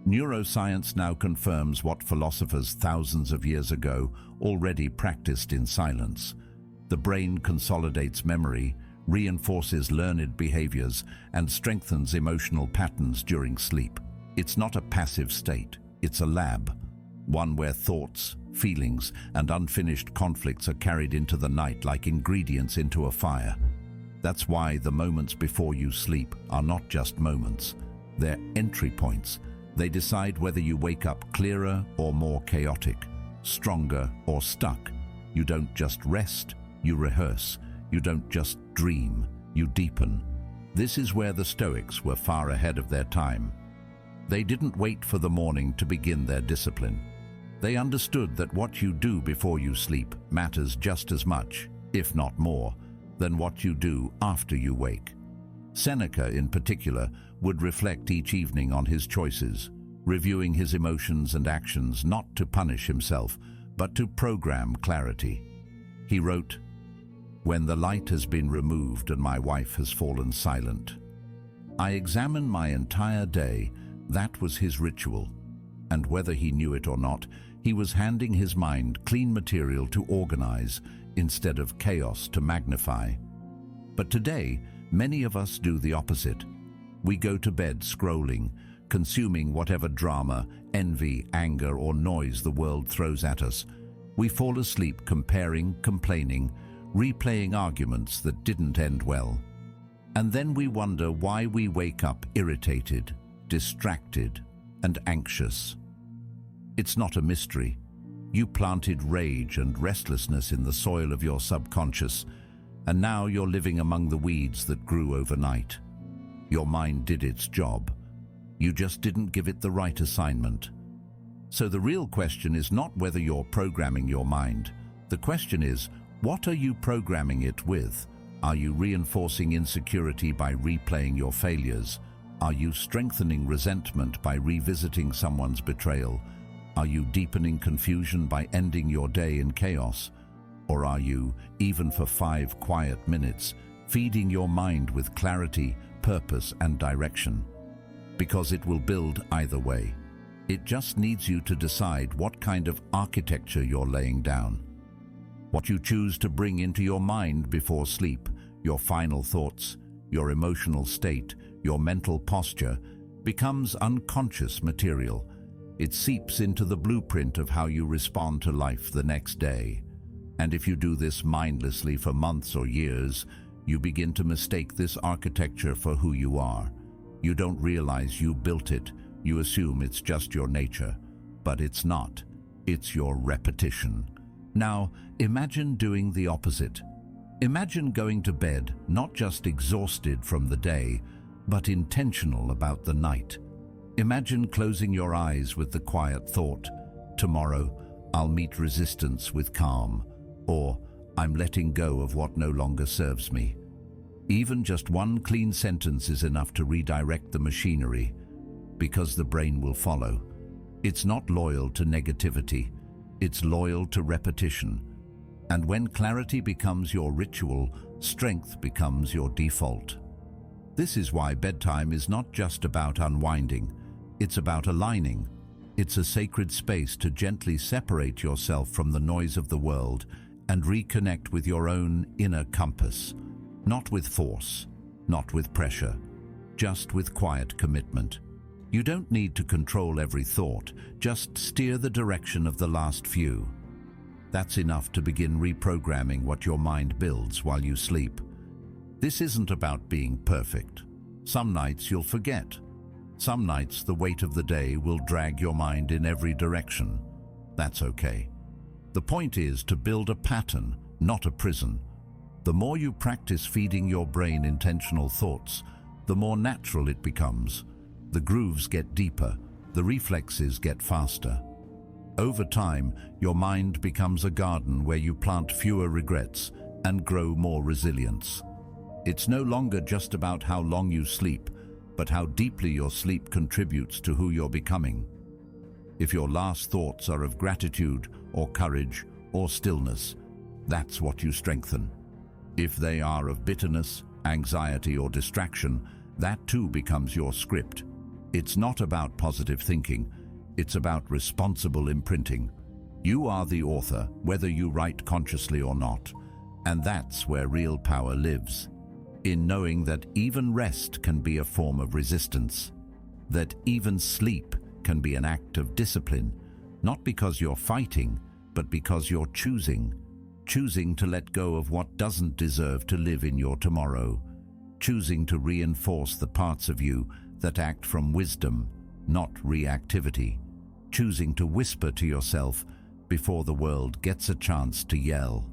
Neuroscience now confirms what philosophers thousands of years ago already practiced in silence. The brain consolidates memory, reinforces learned behaviors, and strengthens emotional patterns during sleep. It's not a passive state, it's a lab. One where thoughts, feelings, and unfinished conflicts are carried into the night like ingredients into a fire. That's why the moments before you sleep are not just moments. They're entry points. They decide whether you wake up clearer or more chaotic, stronger or stuck. You don't just rest, you rehearse. You don't just dream, you deepen. This is where the Stoics were far ahead of their time. They didn't wait for the morning to begin their discipline. They understood that what you do before you sleep matters just as much, if not more, than what you do after you wake. Seneca, in particular, would reflect each evening on his choices, reviewing his emotions and actions not to punish himself, but to program clarity. He wrote, "When the light has been removed and my wife has fallen silent, I examine my entire day." That was his ritual. And whether he knew it or not, he was handing his mind clean material to organize instead of chaos to magnify. But today, many of us do the opposite. We go to bed scrolling, consuming whatever drama, envy, anger, or noise the world throws at us. We fall asleep comparing, complaining, replaying arguments that didn't end well. And then we wonder why we wake up irritated, distracted, and anxious. It's not a mystery. You planted rage and restlessness in the soil of your subconscious, and now you're living among the weeds that grew overnight. Your mind did its job. You just didn't give it the right assignment. So the real question is not whether you're programming your mind. The question is, what are you programming it with? Are you reinforcing insecurity by replaying your failures? Are you strengthening resentment by revisiting someone's betrayal? Are you deepening confusion by ending your day in chaos? Or are you, even for 5 quiet minutes, feeding your mind with clarity, purpose, and direction? Because it will build either way. It just needs you to decide what kind of architecture you're laying down. What you choose to bring into your mind before sleep, your final thoughts, your emotional state, your mental posture, becomes unconscious material. It seeps into the blueprint of how you respond to life the next day. And if you do this mindlessly for months or years, you begin to mistake this architecture for who you are. You don't realize you built it. You assume it's just your nature. But it's not. It's your repetition. Now, imagine doing the opposite. Imagine going to bed not just exhausted from the day, but intentional about the night. Imagine closing your eyes with the quiet thought, "Tomorrow, I'll meet resistance with calm," or "I'm letting go of what no longer serves me." Even just one clean sentence is enough to redirect the machinery, because the brain will follow. It's not loyal to negativity, it's loyal to repetition. And when clarity becomes your ritual, strength becomes your default. This is why bedtime is not just about unwinding, it's about aligning. It's a sacred space to gently separate yourself from the noise of the world and reconnect with your own inner compass. Not with force, not with pressure, just with quiet commitment. You don't need to control every thought, just steer the direction of the last few. That's enough to begin reprogramming what your mind builds while you sleep. This isn't about being perfect. Some nights you'll forget. Some nights the weight of the day will drag your mind in every direction. That's okay. The point is to build a pattern, not a prison. The more you practice feeding your brain intentional thoughts, the more natural it becomes. The grooves get deeper, the reflexes get faster. Over time, your mind becomes a garden where you plant fewer regrets and grow more resilience. It's no longer just about how long you sleep, but how deeply your sleep contributes to who you're becoming. If your last thoughts are of gratitude or courage or stillness, that's what you strengthen. If they are of bitterness, anxiety, or distraction, that too becomes your script. It's not about positive thinking, it's about responsible imprinting. You are the author, whether you write consciously or not, and that's where real power lives. In knowing that even rest can be a form of resistance, that even sleep can be an act of discipline, not because you're fighting, but because you're choosing to let go of what doesn't deserve to live in your tomorrow, choosing to reinforce the parts of you that act from wisdom, not reactivity, choosing to whisper to yourself before the world gets a chance to yell.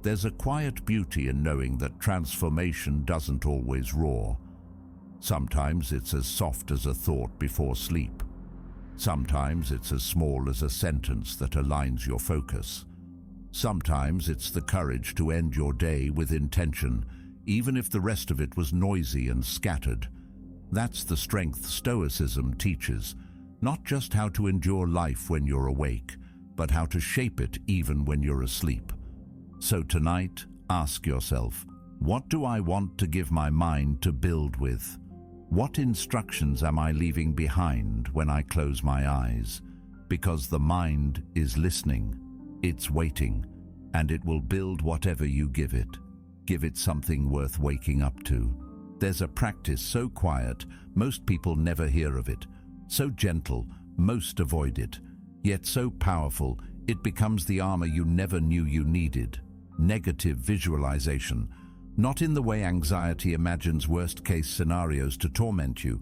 There's a quiet beauty in knowing that transformation doesn't always roar. Sometimes it's as soft as a thought before sleep. Sometimes it's as small as a sentence that aligns your focus. Sometimes it's the courage to end your day with intention, even if the rest of it was noisy and scattered. That's the strength Stoicism teaches, not just how to endure life when you're awake, but how to shape it even when you're asleep. So tonight, ask yourself, what do I want to give my mind to build with? What instructions am I leaving behind when I close my eyes? Because the mind is listening, it's waiting, and it will build whatever you give it. Give it something worth waking up to. There's a practice so quiet, most people never hear of it. So gentle, most avoid it. Yet so powerful, it becomes the armor you never knew you needed. Negative visualization. Not in the way anxiety imagines worst-case scenarios to torment you,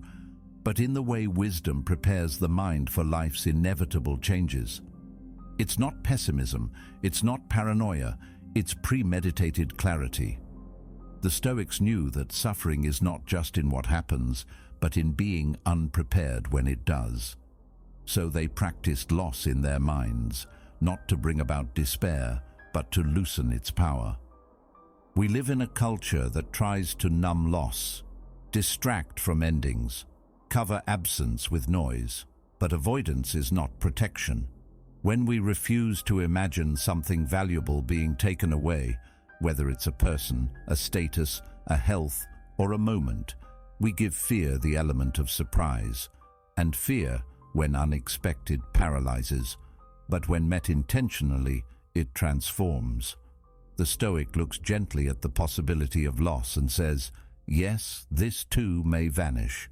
but in the way wisdom prepares the mind for life's inevitable changes. It's not pessimism, it's not paranoia, it's premeditated clarity. The Stoics knew that suffering is not just in what happens, but in being unprepared when it does. So they practiced loss in their minds, not to bring about despair, but to loosen its power. We live in a culture that tries to numb loss, distract from endings, cover absence with noise, but avoidance is not protection. When we refuse to imagine something valuable being taken away, whether it's a person, a status, a health, or a moment, we give fear the element of surprise. And fear, when unexpected, paralyzes, but when met intentionally, it transforms. The Stoic looks gently at the possibility of loss and says, yes, this too may vanish.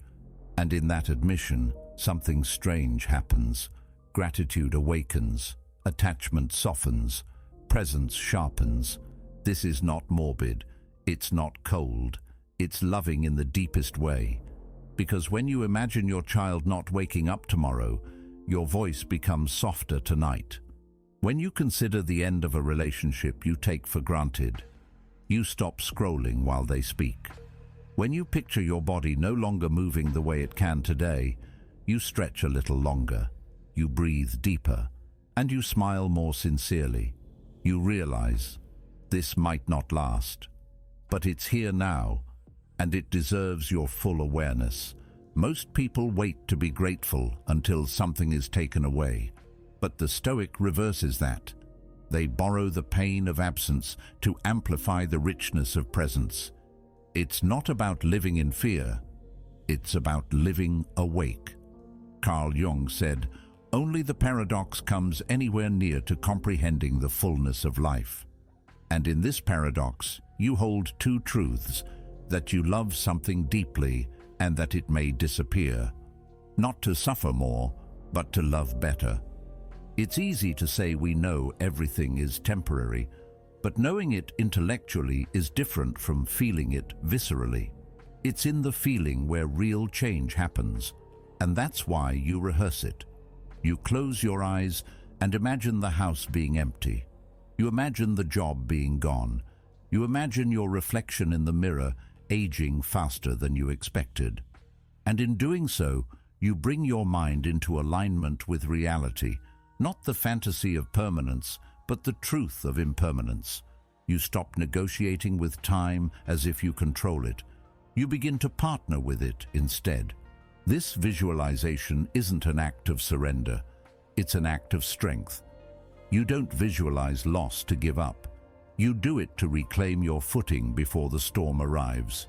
And in that admission, something strange happens. Gratitude awakens, attachment softens, presence sharpens. This is not morbid, it's not cold, it's loving in the deepest way. Because when you imagine your child not waking up tomorrow, your voice becomes softer tonight. When you consider the end of a relationship you take for granted, you stop scrolling while they speak. When you picture your body no longer moving the way it can today, you stretch a little longer, you breathe deeper, and you smile more sincerely. You realize this might not last, but it's here now, and it deserves your full awareness. Most people wait to be grateful until something is taken away, but the Stoic reverses that. They borrow the pain of absence to amplify the richness of presence. It's not about living in fear, it's about living awake. Carl Jung said, only the paradox comes anywhere near to comprehending the fullness of life. And in this paradox, you hold two truths, that you love something deeply and that it may disappear. Not to suffer more, but to love better. It's easy to say we know everything is temporary, but knowing it intellectually is different from feeling it viscerally. It's in the feeling where real change happens, and that's why you rehearse it. You close your eyes and imagine the house being empty. You imagine the job being gone. You imagine your reflection in the mirror aging faster than you expected. And in doing so, you bring your mind into alignment with reality, not the fantasy of permanence, but the truth of impermanence. You stop negotiating with time as if you control it. You begin to partner with it instead. This visualization isn't an act of surrender, it's an act of strength. You don't visualize loss to give up. You do it to reclaim your footing before the storm arrives.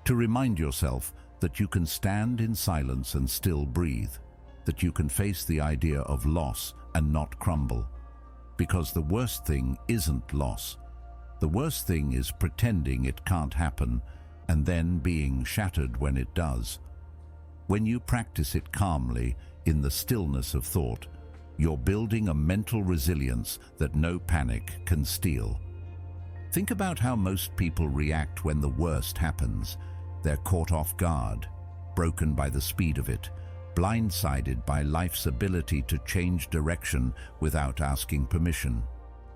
To remind yourself that you can stand in silence and still breathe, that you can face the idea of loss and not crumble. Because the worst thing isn't loss. The worst thing is pretending it can't happen and then being shattered when it does. When you practice it calmly, in the stillness of thought, you're building a mental resilience that no panic can steal. Think about how most people react when the worst happens. They're caught off guard, broken by the speed of it, blindsided by life's ability to change direction without asking permission.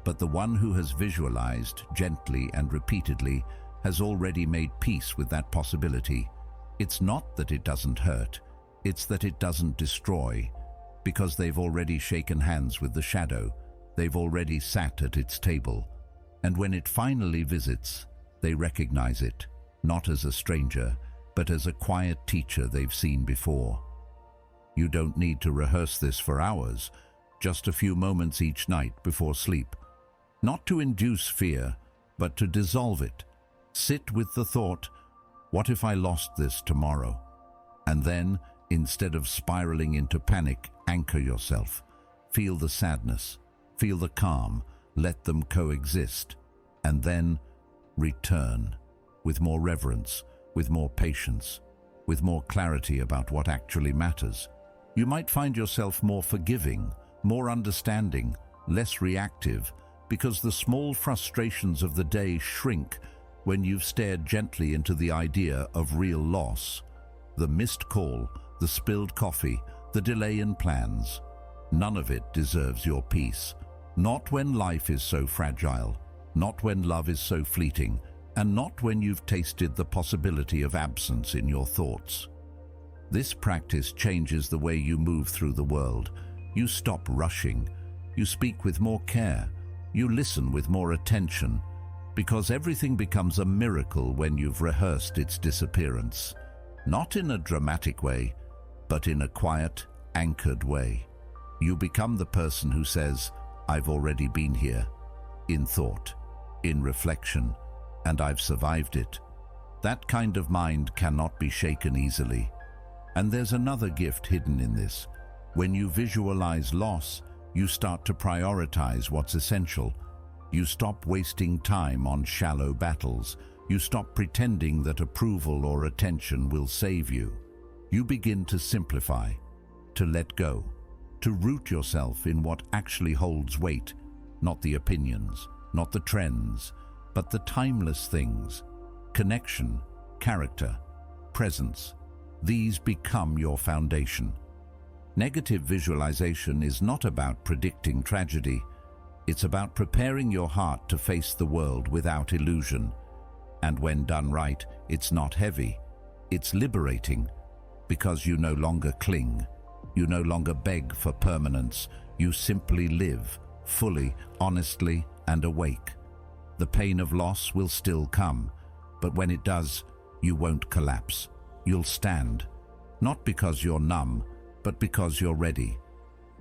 But the one who has visualized gently and repeatedly has already made peace with that possibility. It's not that it doesn't hurt, it's that it doesn't destroy, because they've already shaken hands with the shadow, they've already sat at its table, and when it finally visits, they recognize it, not as a stranger, but as a quiet teacher they've seen before. You don't need to rehearse this for hours, just a few moments each night before sleep. Not to induce fear, but to dissolve it. Sit with the thought, what if I lost this tomorrow? And then, instead of spiraling into panic, anchor yourself. Feel the sadness, feel the calm, let them coexist, and then return with more reverence, with more patience, with more clarity about what actually matters. You might find yourself more forgiving, more understanding, less reactive, because the small frustrations of the day shrink when you've stared gently into the idea of real loss. The missed call, the spilled coffee, the delay in plans. None of it deserves your peace. Not when life is so fragile, not when love is so fleeting, and not when you've tasted the possibility of absence in your thoughts. This practice changes the way you move through the world. You stop rushing. You speak with more care. You listen with more attention, because everything becomes a miracle when you've rehearsed its disappearance. Not in a dramatic way, but in a quiet, anchored way. You become the person who says, "I've already been here," in thought, in reflection, and I've survived it. That kind of mind cannot be shaken easily. And there's another gift hidden in this. When you visualize loss, you start to prioritize what's essential. You stop wasting time on shallow battles. You stop pretending that approval or attention will save you. You begin to simplify, to let go, to root yourself in what actually holds weight, not the opinions, not the trends, but the timeless things. Connection, character, presence. These become your foundation. Negative visualization is not about predicting tragedy. It's about preparing your heart to face the world without illusion. And when done right, it's not heavy. It's liberating, because you no longer cling. You no longer beg for permanence. You simply live, fully, honestly, and awake. The pain of loss will still come, but when it does, you won't collapse. You'll stand, not because you're numb, but because you're ready.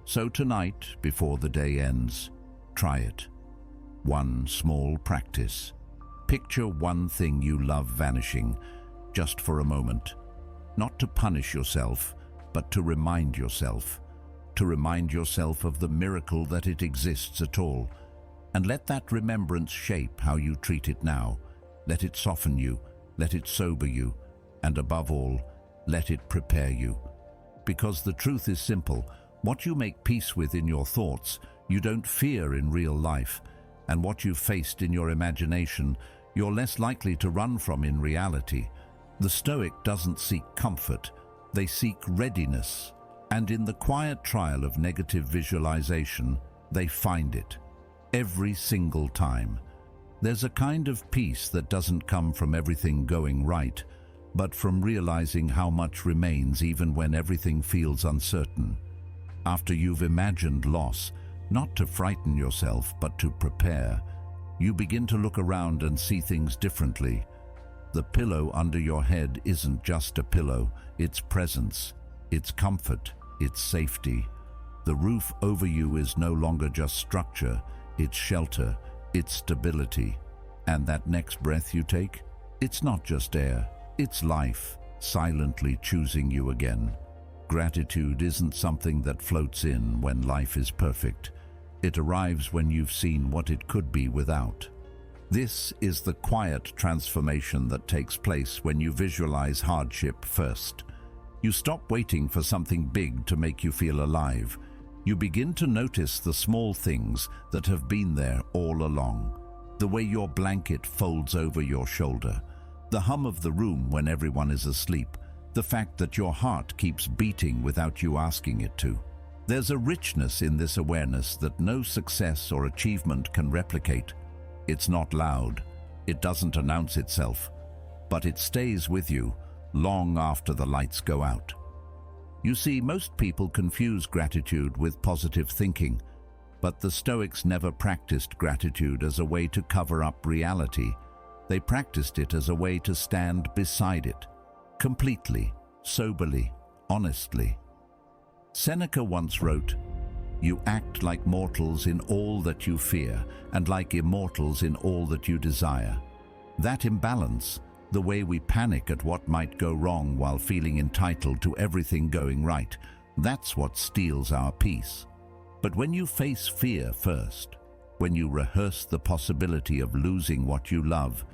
So tonight, before the day ends, try it. One small practice. Picture one thing you love vanishing, just for a moment. Not to punish yourself, but to remind yourself. To remind yourself of the miracle that it exists at all. And let that remembrance shape how you treat it now. Let it soften you, let it sober you, and above all, let it prepare you. Because the truth is simple. What you make peace with in your thoughts, you don't fear in real life. And what you've faced in your imagination, you're less likely to run from in reality. The Stoic doesn't seek comfort, they seek readiness. And in the quiet trial of negative visualization, they find it. Every single time. There's a kind of peace that doesn't come from everything going right, but from realizing how much remains even when everything feels uncertain. After you've imagined loss, not to frighten yourself, but to prepare, you begin to look around and see things differently. The pillow under your head isn't just a pillow, it's presence, it's comfort, it's safety. The roof over you is no longer just structure, it's shelter, it's stability. And that next breath you take, it's not just air, it's life, silently choosing you again. Gratitude isn't something that floats in when life is perfect. It arrives when you've seen what it could be without. This is the quiet transformation that takes place when you visualize hardship first. You stop waiting for something big to make you feel alive. You begin to notice the small things that have been there all along. The way your blanket folds over your shoulder, the hum of the room when everyone is asleep, the fact that your heart keeps beating without you asking it to. There's a richness in this awareness that no success or achievement can replicate. It's not loud, it doesn't announce itself, but it stays with you long after the lights go out. You see, most people confuse gratitude with positive thinking, but the Stoics never practiced gratitude as a way to cover up reality. They practiced it as a way to stand beside it, completely, soberly, honestly. Seneca once wrote, "You act like mortals in all that you fear, and like immortals in all that you desire." That imbalance, the way we panic at what might go wrong while feeling entitled to everything going right, that's what steals our peace. But when you face fear first, when you rehearse the possibility of losing what you love,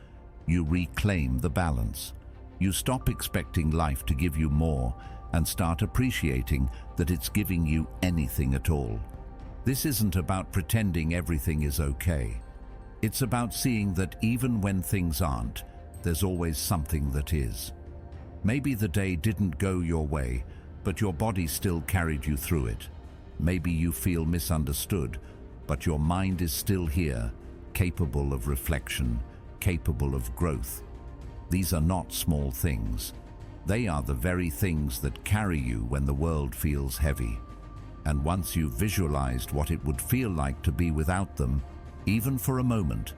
you reclaim the balance. You stop expecting life to give you more and start appreciating that it's giving you anything at all. This isn't about pretending everything is okay. It's about seeing that even when things aren't, there's always something that is. Maybe the day didn't go your way, but your body still carried you through it. Maybe you feel misunderstood, but your mind is still here, capable of reflection, capable of growth. These are not small things. They are the very things that carry you when the world feels heavy. And once you've visualized what it would feel like to be without them, even for a moment,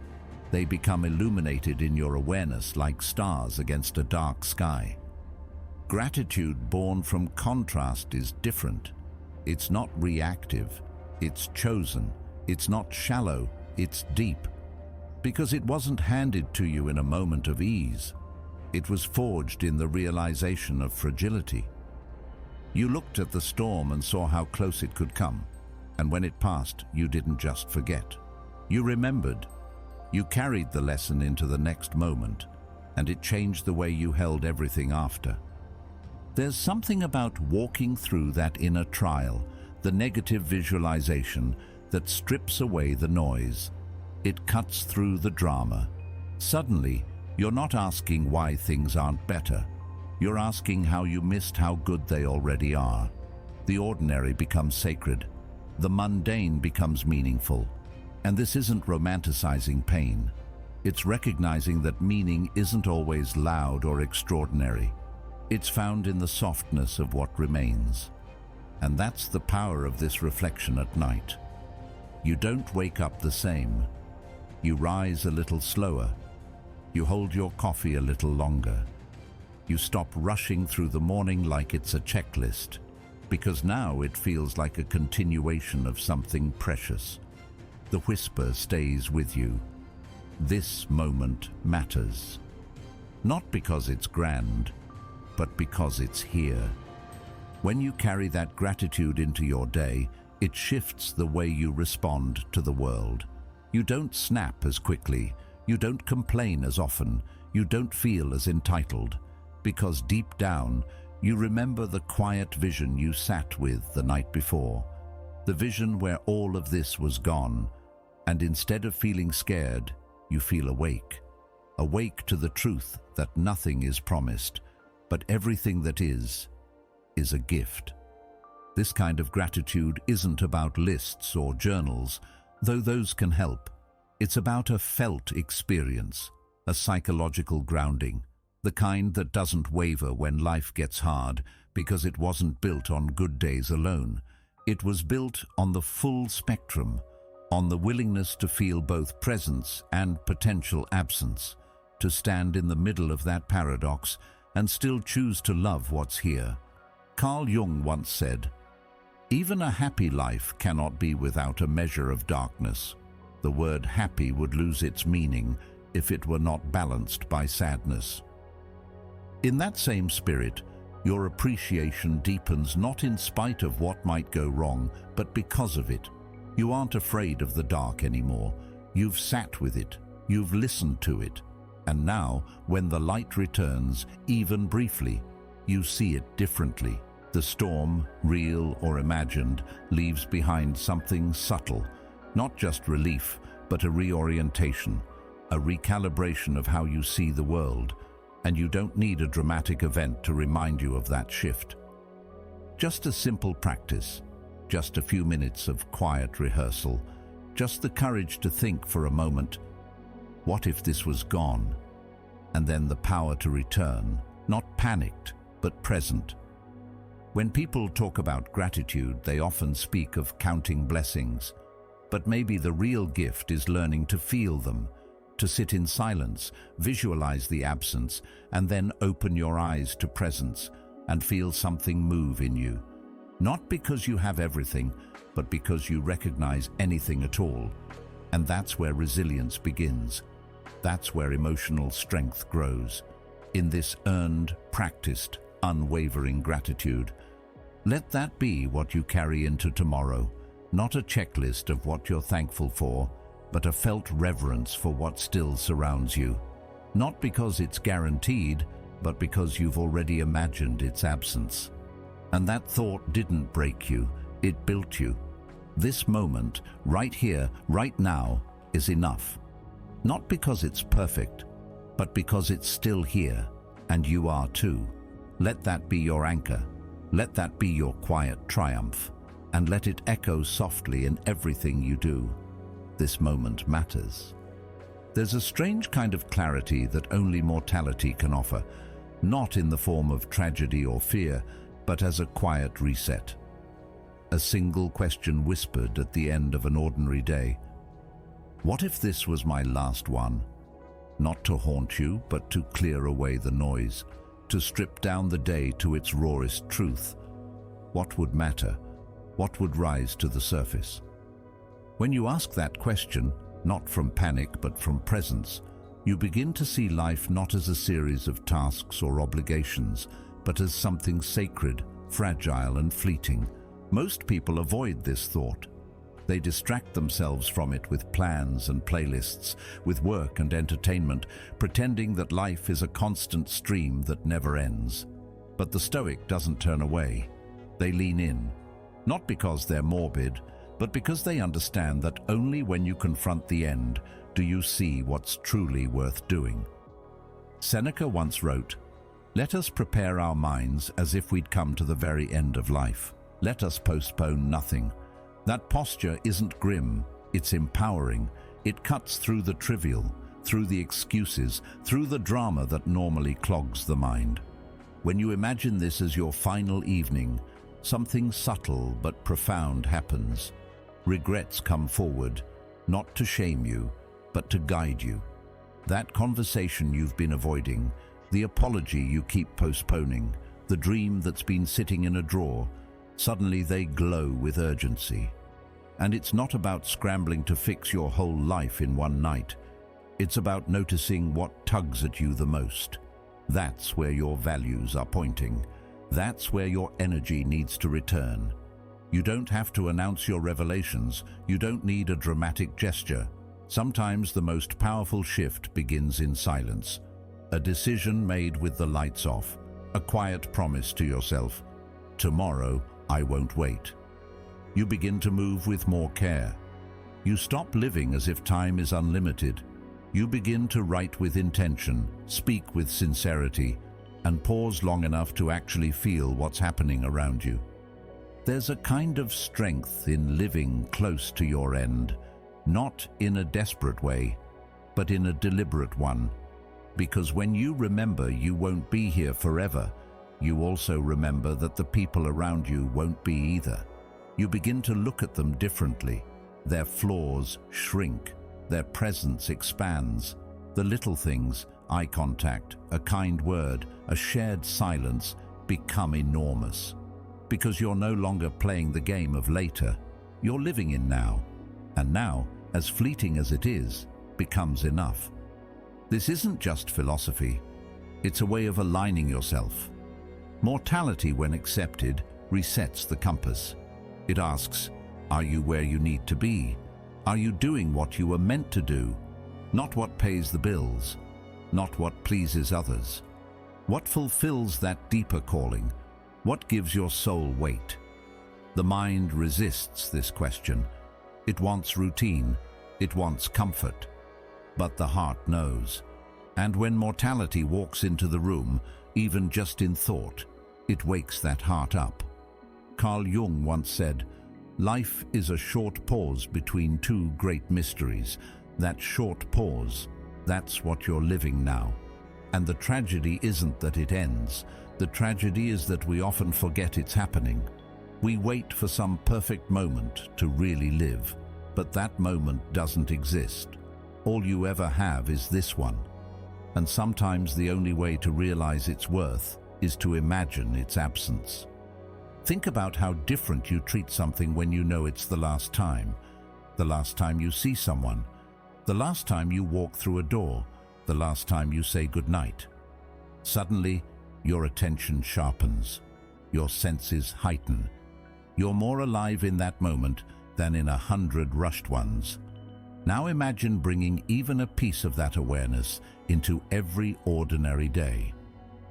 they become illuminated in your awareness like stars against a dark sky. Gratitude born from contrast is different. It's not reactive, it's chosen. It's not shallow, it's deep. Because it wasn't handed to you in a moment of ease. It was forged in the realization of fragility. You looked at the storm and saw how close it could come. And when it passed, you didn't just forget. You remembered. You carried the lesson into the next moment, and it changed the way you held everything after. There's something about walking through that inner trial, the negative visualization, that strips away the noise. It cuts through the drama. Suddenly, you're not asking why things aren't better. You're asking how you missed how good they already are. The ordinary becomes sacred. The mundane becomes meaningful. And this isn't romanticizing pain. It's recognizing that meaning isn't always loud or extraordinary. It's found in the softness of what remains. And that's the power of this reflection at night. You don't wake up the same. You rise a little slower. You hold your coffee a little longer. You stop rushing through the morning like it's a checklist, because now it feels like a continuation of something precious. The whisper stays with you. This moment matters. Not because it's grand, but because it's here. When you carry that gratitude into your day, it shifts the way you respond to the world. You don't snap as quickly. You don't complain as often. You don't feel as entitled. Because deep down, you remember the quiet vision you sat with the night before. The vision where all of this was gone. And instead of feeling scared, you feel awake. Awake to the truth that nothing is promised, but everything that is a gift. This kind of gratitude isn't about lists or journals, though those can help. It's about a felt experience, a psychological grounding, the kind that doesn't waver when life gets hard because it wasn't built on good days alone. It was built on the full spectrum, on the willingness to feel both presence and potential absence, to stand in the middle of that paradox and still choose to love what's here. Carl Jung once said, "Even a happy life cannot be without a measure of darkness." The word happy would lose its meaning if it were not balanced by sadness. In that same spirit, your appreciation deepens not in spite of what might go wrong, but because of it. You aren't afraid of the dark anymore. You've sat with it. You've listened to it. And now, when the light returns, even briefly, you see it differently. The storm, real or imagined, leaves behind something subtle, not just relief, but a reorientation, a recalibration of how you see the world. And you don't need a dramatic event to remind you of that shift. Just a simple practice, just a few minutes of quiet rehearsal, just the courage to think for a moment, what if this was gone? And then the power to return, not panicked, but present. When people talk about gratitude, they often speak of counting blessings. But maybe the real gift is learning to feel them, to sit in silence, visualize the absence, and then open your eyes to presence and feel something move in you. Not because you have everything, but because you recognize anything at all. And that's where resilience begins. That's where emotional strength grows. In this earned, practiced, unwavering gratitude. Let that be what you carry into tomorrow. Not a checklist of what you're thankful for, but a felt reverence for what still surrounds you. Not because it's guaranteed, but because you've already imagined its absence. And that thought didn't break you, it built you. This moment, right here, right now, is enough. Not because it's perfect, but because it's still here, and you are too. Let that be your anchor. Let that be your quiet triumph, and let it echo softly in everything you do. This moment matters. There's a strange kind of clarity that only mortality can offer, not in the form of tragedy or fear, but as a quiet reset. A single question whispered at the end of an ordinary day. What if this was my last one? Not to haunt you, but to clear away the noise. to strip down the day to its rawest truth. What would matter? What would rise to the surface? When you ask that question, not from panic but from presence, you begin to see life not as a series of tasks or obligations, but as something sacred, fragile and fleeting. Most people avoid this thought. They distract themselves from it with plans and playlists, with work and entertainment, pretending that life is a constant stream that never ends. But the Stoic doesn't turn away. They lean in, not because they're morbid, but because they understand that only when you confront the end do you see what's truly worth doing. Seneca once wrote, "Let us prepare our minds as if we'd come to the very end of life. Let us postpone nothing." That posture isn't grim, it's empowering. It cuts through the trivial, through the excuses, through the drama that normally clogs the mind. When you imagine this as your final evening, something subtle but profound happens. Regrets come forward, not to shame you, but to guide you. That conversation you've been avoiding, the apology you keep postponing, the dream that's been sitting in a drawer, suddenly they glow with urgency. And it's not about scrambling to fix your whole life in one night. It's about noticing what tugs at you the most. That's where your values are pointing. That's where your energy needs to return. You don't have to announce your revelations. You don't need a dramatic gesture. Sometimes the most powerful shift begins in silence. A decision made with the lights off. A quiet promise to yourself. Tomorrow, I won't wait. You begin to move with more care. You stop living as if time is unlimited. You begin to write with intention, speak with sincerity, and pause long enough to actually feel what's happening around you. There's a kind of strength in living close to your end, not in a desperate way, but in a deliberate one. Because when you remember you won't be here forever, you also remember that the people around you won't be either. You begin to look at them differently. Their flaws shrink, their presence expands. The little things, eye contact, a kind word, a shared silence, become enormous. Because you're no longer playing the game of later, you're living in now. And now, as fleeting as it is, becomes enough. This isn't just philosophy. It's a way of aligning yourself. Mortality, when accepted, resets the compass. It asks, are you where you need to be? Are you doing what you were meant to do? Not what pays the bills, not what pleases others. What fulfills that deeper calling? What gives your soul weight? The mind resists this question. It wants routine, it wants comfort. But the heart knows. And when mortality walks into the room, even just in thought, it wakes that heart up. Carl Jung once said, "Life is a short pause between two great mysteries. That short pause, that's what you're living now." And the tragedy isn't that it ends. The tragedy is that we often forget it's happening. We wait for some perfect moment to really live, but that moment doesn't exist. All you ever have is this one. And sometimes the only way to realize its worth is to imagine its absence. Think about how different you treat something when you know it's the last time you see someone, the last time you walk through a door, the last time you say goodnight. Suddenly, your attention sharpens, your senses heighten. You're more alive in that moment than in 100 rushed ones. Now imagine bringing even a piece of that awareness into every ordinary day.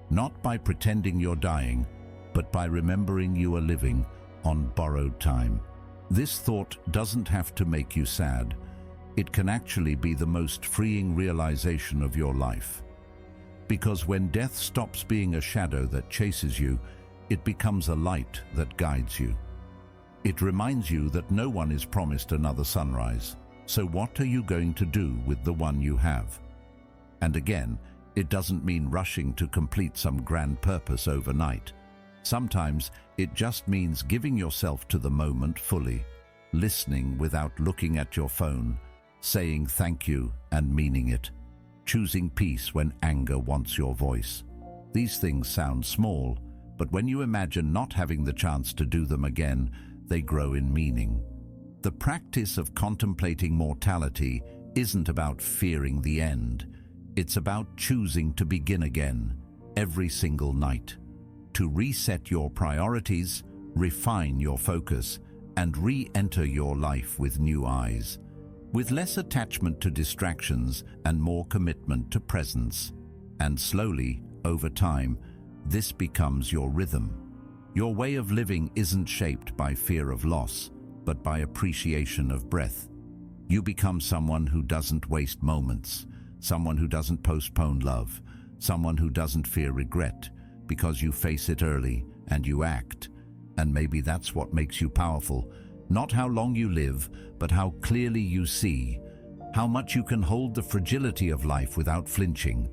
Not by pretending you're dying, but by remembering you are living on borrowed time. This thought doesn't have to make you sad. It can actually be the most freeing realization of your life. Because when death stops being a shadow that chases you, it becomes a light that guides you. It reminds you that no one is promised another sunrise. So what are you going to do with the one you have? And again, it doesn't mean rushing to complete some grand purpose overnight. Sometimes it just means giving yourself to the moment fully, listening without looking at your phone, saying thank you and meaning it, choosing peace when anger wants your voice. These things sound small, but when you imagine not having the chance to do them again, they grow in meaning. The practice of contemplating mortality isn't about fearing the end. It's about choosing to begin again, every single night. To reset your priorities, refine your focus, and re-enter your life with new eyes, with less attachment to distractions and more commitment to presence. And slowly, over time, this becomes your rhythm. Your way of living isn't shaped by fear of loss, but by appreciation of breath. You become someone who doesn't waste moments, someone who doesn't postpone love, someone who doesn't fear regret, because you face it early and you act. And maybe that's what makes you powerful. Not how long you live, but how clearly you see, how much you can hold the fragility of life without flinching,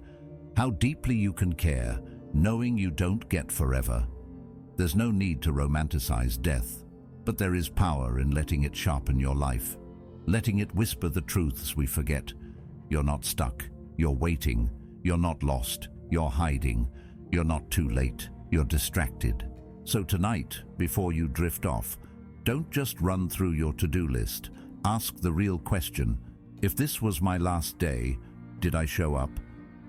how deeply you can care, knowing you don't get forever. There's no need to romanticize death, but there is power in letting it sharpen your life, letting it whisper the truths we forget. You're not stuck, you're waiting, you're not lost, you're hiding, you're not too late, you're distracted. So tonight, before you drift off, don't just run through your to-do list. Ask the real question: if this was my last day, did I show up?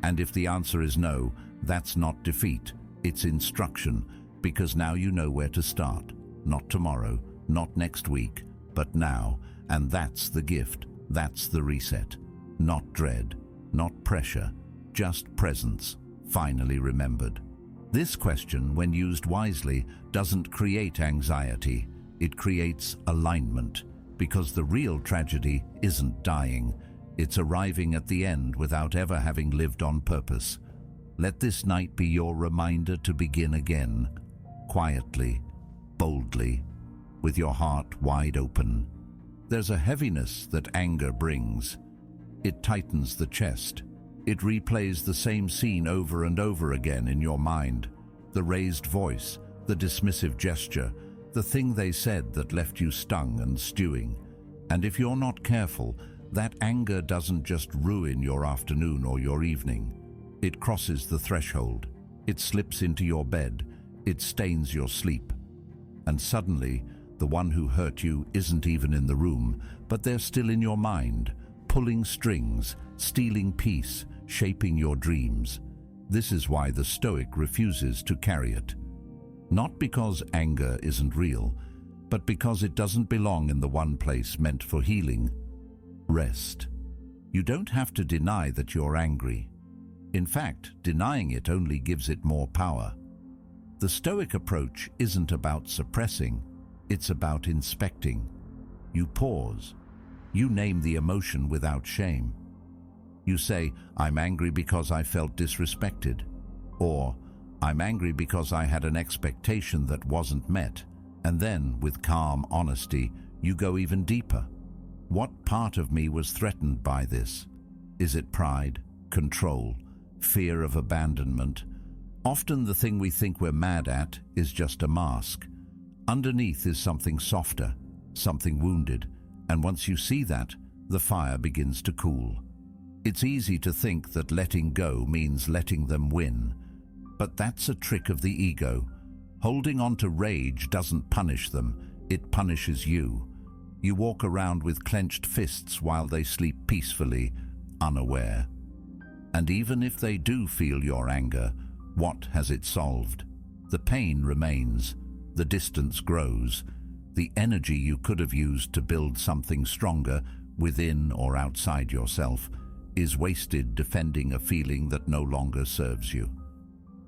And if the answer is no, that's not defeat, it's instruction, because now you know where to start. Not tomorrow, not next week, but now. And that's the gift, that's the reset. Not dread, not pressure, just presence, finally remembered. This question, when used wisely, doesn't create anxiety. It creates alignment, because the real tragedy isn't dying. It's arriving at the end without ever having lived on purpose. Let this night be your reminder to begin again, quietly, boldly, with your heart wide open. There's a heaviness that anger brings. It tightens the chest. It replays the same scene over and over again in your mind. The raised voice, the dismissive gesture, the thing they said that left you stung and stewing. And if you're not careful, that anger doesn't just ruin your afternoon or your evening. It crosses the threshold. It slips into your bed. It stains your sleep. And suddenly, the one who hurt you isn't even in the room, but they're still in your mind, pulling strings, stealing peace, shaping your dreams. This is why the Stoic refuses to carry it. Not because anger isn't real, but because it doesn't belong in the one place meant for healing: rest. You don't have to deny that you're angry. In fact, denying it only gives it more power. The Stoic approach isn't about suppressing, it's about inspecting. You pause. You name the emotion without shame. You say, "I'm angry because I felt disrespected," or "I'm angry because I had an expectation that wasn't met." And then, with calm honesty, you go even deeper. What part of me was threatened by this? Is it pride, control, fear of abandonment? Often the thing we think we're mad at is just a mask. Underneath is something softer, something wounded, and once you see that, the fire begins to cool. It's easy to think that letting go means letting them win, but that's a trick of the ego. Holding on to rage doesn't punish them, it punishes you. You walk around with clenched fists while they sleep peacefully, unaware. And even if they do feel your anger, what has it solved? The pain remains, the distance grows. The energy you could have used to build something stronger, within or outside yourself, is wasted defending a feeling that no longer serves you.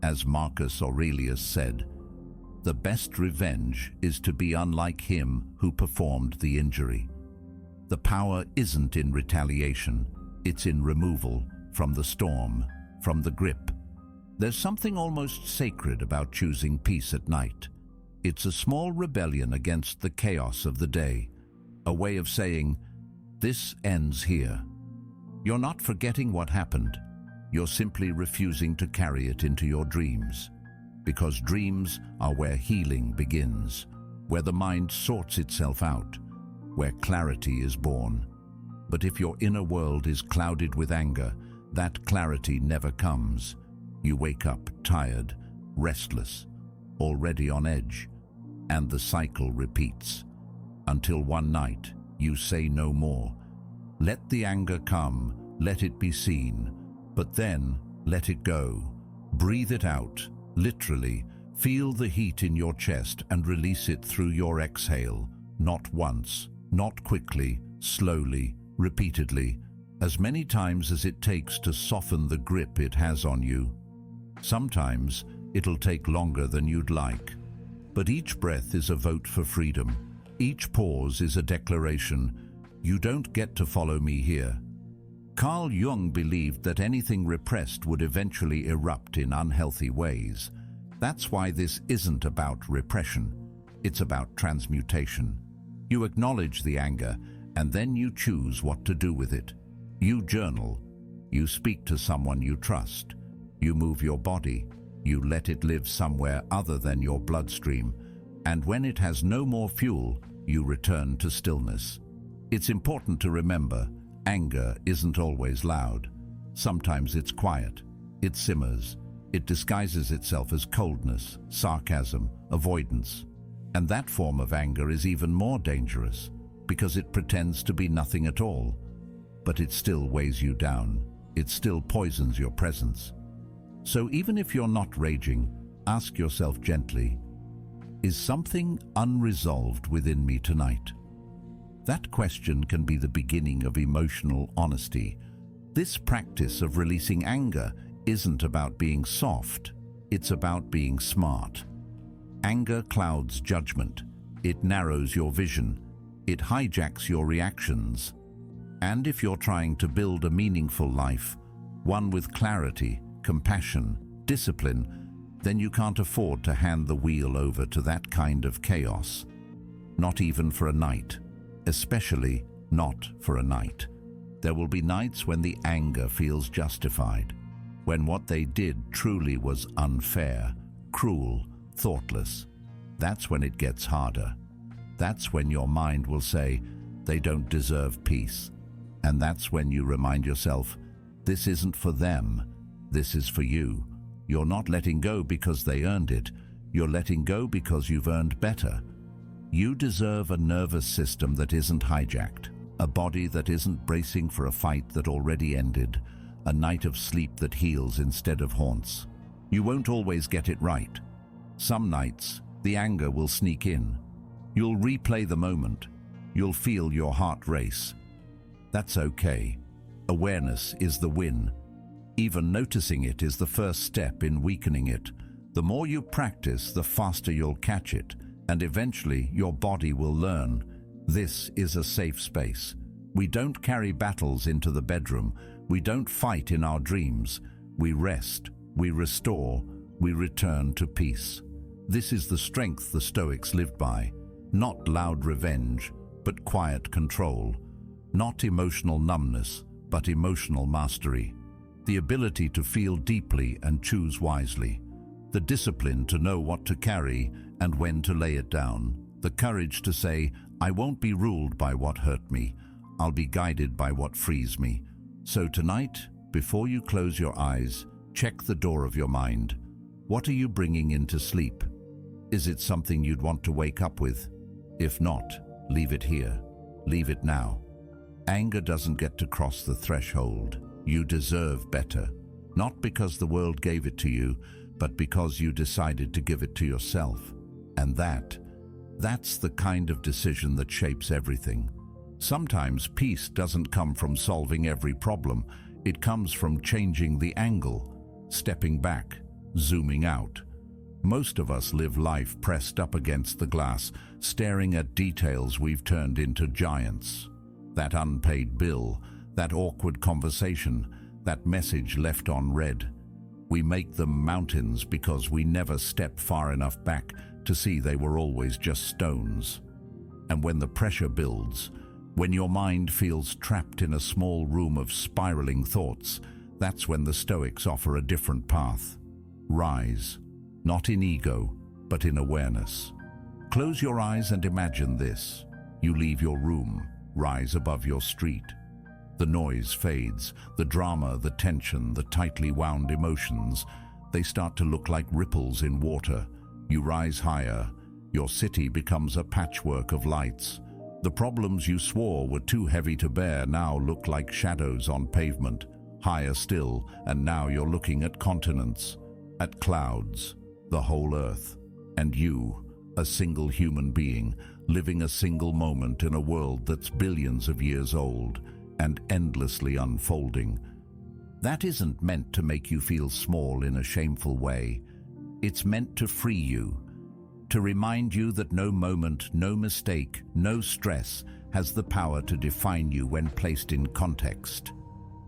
As Marcus Aurelius said, "The best revenge is to be unlike him who performed the injury." The power isn't in retaliation, it's in removal from the storm, from the grip. There's something almost sacred about choosing peace at night. It's a small rebellion against the chaos of the day, a way of saying, "This ends here." You're not forgetting what happened, you're simply refusing to carry it into your dreams. Because dreams are where healing begins, where the mind sorts itself out, where clarity is born. But if your inner world is clouded with anger, that clarity never comes. You wake up tired, restless, already on edge, and the cycle repeats. Until one night, you say no more. Let the anger come, let it be seen, but then let it go. Breathe it out, literally. Feel the heat in your chest and release it through your exhale. Not once, not quickly, slowly, repeatedly, as many times as it takes to soften the grip it has on you. Sometimes it'll take longer than you'd like, but each breath is a vote for freedom. Each pause is a declaration. You don't get to follow me here. Carl Jung believed that anything repressed would eventually erupt in unhealthy ways. That's why this isn't about repression. It's about transmutation. You acknowledge the anger, and then you choose what to do with it. You journal. You speak to someone you trust. You move your body. You let it live somewhere other than your bloodstream. And when it has no more fuel, you return to stillness. It's important to remember, anger isn't always loud. Sometimes it's quiet. It simmers. It disguises itself as coldness, sarcasm, avoidance. And that form of anger is even more dangerous because it pretends to be nothing at all. But it still weighs you down. It still poisons your presence. So even if you're not raging, ask yourself gently, is something unresolved within me tonight? That question can be the beginning of emotional honesty. This practice of releasing anger isn't about being soft, it's about being smart. Anger clouds judgment. It narrows your vision. It hijacks your reactions. And if you're trying to build a meaningful life, one with clarity, compassion, discipline, then you can't afford to hand the wheel over to that kind of chaos. Not even for a night. Especially not for a night. There will be nights when the anger feels justified, when what they did truly was unfair, cruel, thoughtless. That's when it gets harder. That's when your mind will say, they don't deserve peace. And that's when you remind yourself, this isn't for them, this is for you. You're not letting go because they earned it. You're letting go because you've earned better. You deserve a nervous system that isn't hijacked, a body that isn't bracing for a fight that already ended, a night of sleep that heals instead of haunts. You won't always get it right. Some nights, the anger will sneak in. You'll replay the moment. You'll feel your heart race. That's okay. Awareness is the win. Even noticing it is the first step in weakening it. The more you practice, the faster you'll catch it, and eventually your body will learn. This is a safe space. We don't carry battles into the bedroom. We don't fight in our dreams. We rest, we restore, we return to peace. This is the strength the Stoics lived by. Not loud revenge, but quiet control. Not emotional numbness, but emotional mastery. The ability to feel deeply and choose wisely. The discipline to know what to carry and when to lay it down. The courage to say, I won't be ruled by what hurt me. I'll be guided by what frees me. So tonight, before you close your eyes, check the door of your mind. What are you bringing into sleep? Is it something you'd want to wake up with? If not, leave it here. Leave it now. Anger doesn't get to cross the threshold. You deserve better. Not because the world gave it to you, but because you decided to give it to yourself. And that's the kind of decision that shapes everything. Sometimes peace doesn't come from solving every problem. It comes from changing the angle, stepping back, zooming out. Most of us live life pressed up against the glass, staring at details we've turned into giants. That unpaid bill, that awkward conversation, that message left unread. We make them mountains because we never step far enough back to see they were always just stones. And when the pressure builds, when your mind feels trapped in a small room of spiraling thoughts, that's when the Stoics offer a different path. Rise, not in ego, but in awareness. Close your eyes and imagine this. You leave your room, rise above your street. The noise fades, the drama, the tension, the tightly wound emotions, They start to look like ripples in water. You rise higher. Your city becomes a patchwork of lights. The problems you swore were too heavy to bear now look like shadows on pavement. Higher still, and now you're looking at continents, at clouds, the whole earth. And you, a single human being, living a single moment in a world that's billions of years old and endlessly unfolding. That isn't meant to make you feel small in a shameful way. It's meant to free you, to remind you that no moment, no mistake, no stress has the power to define you when placed in context.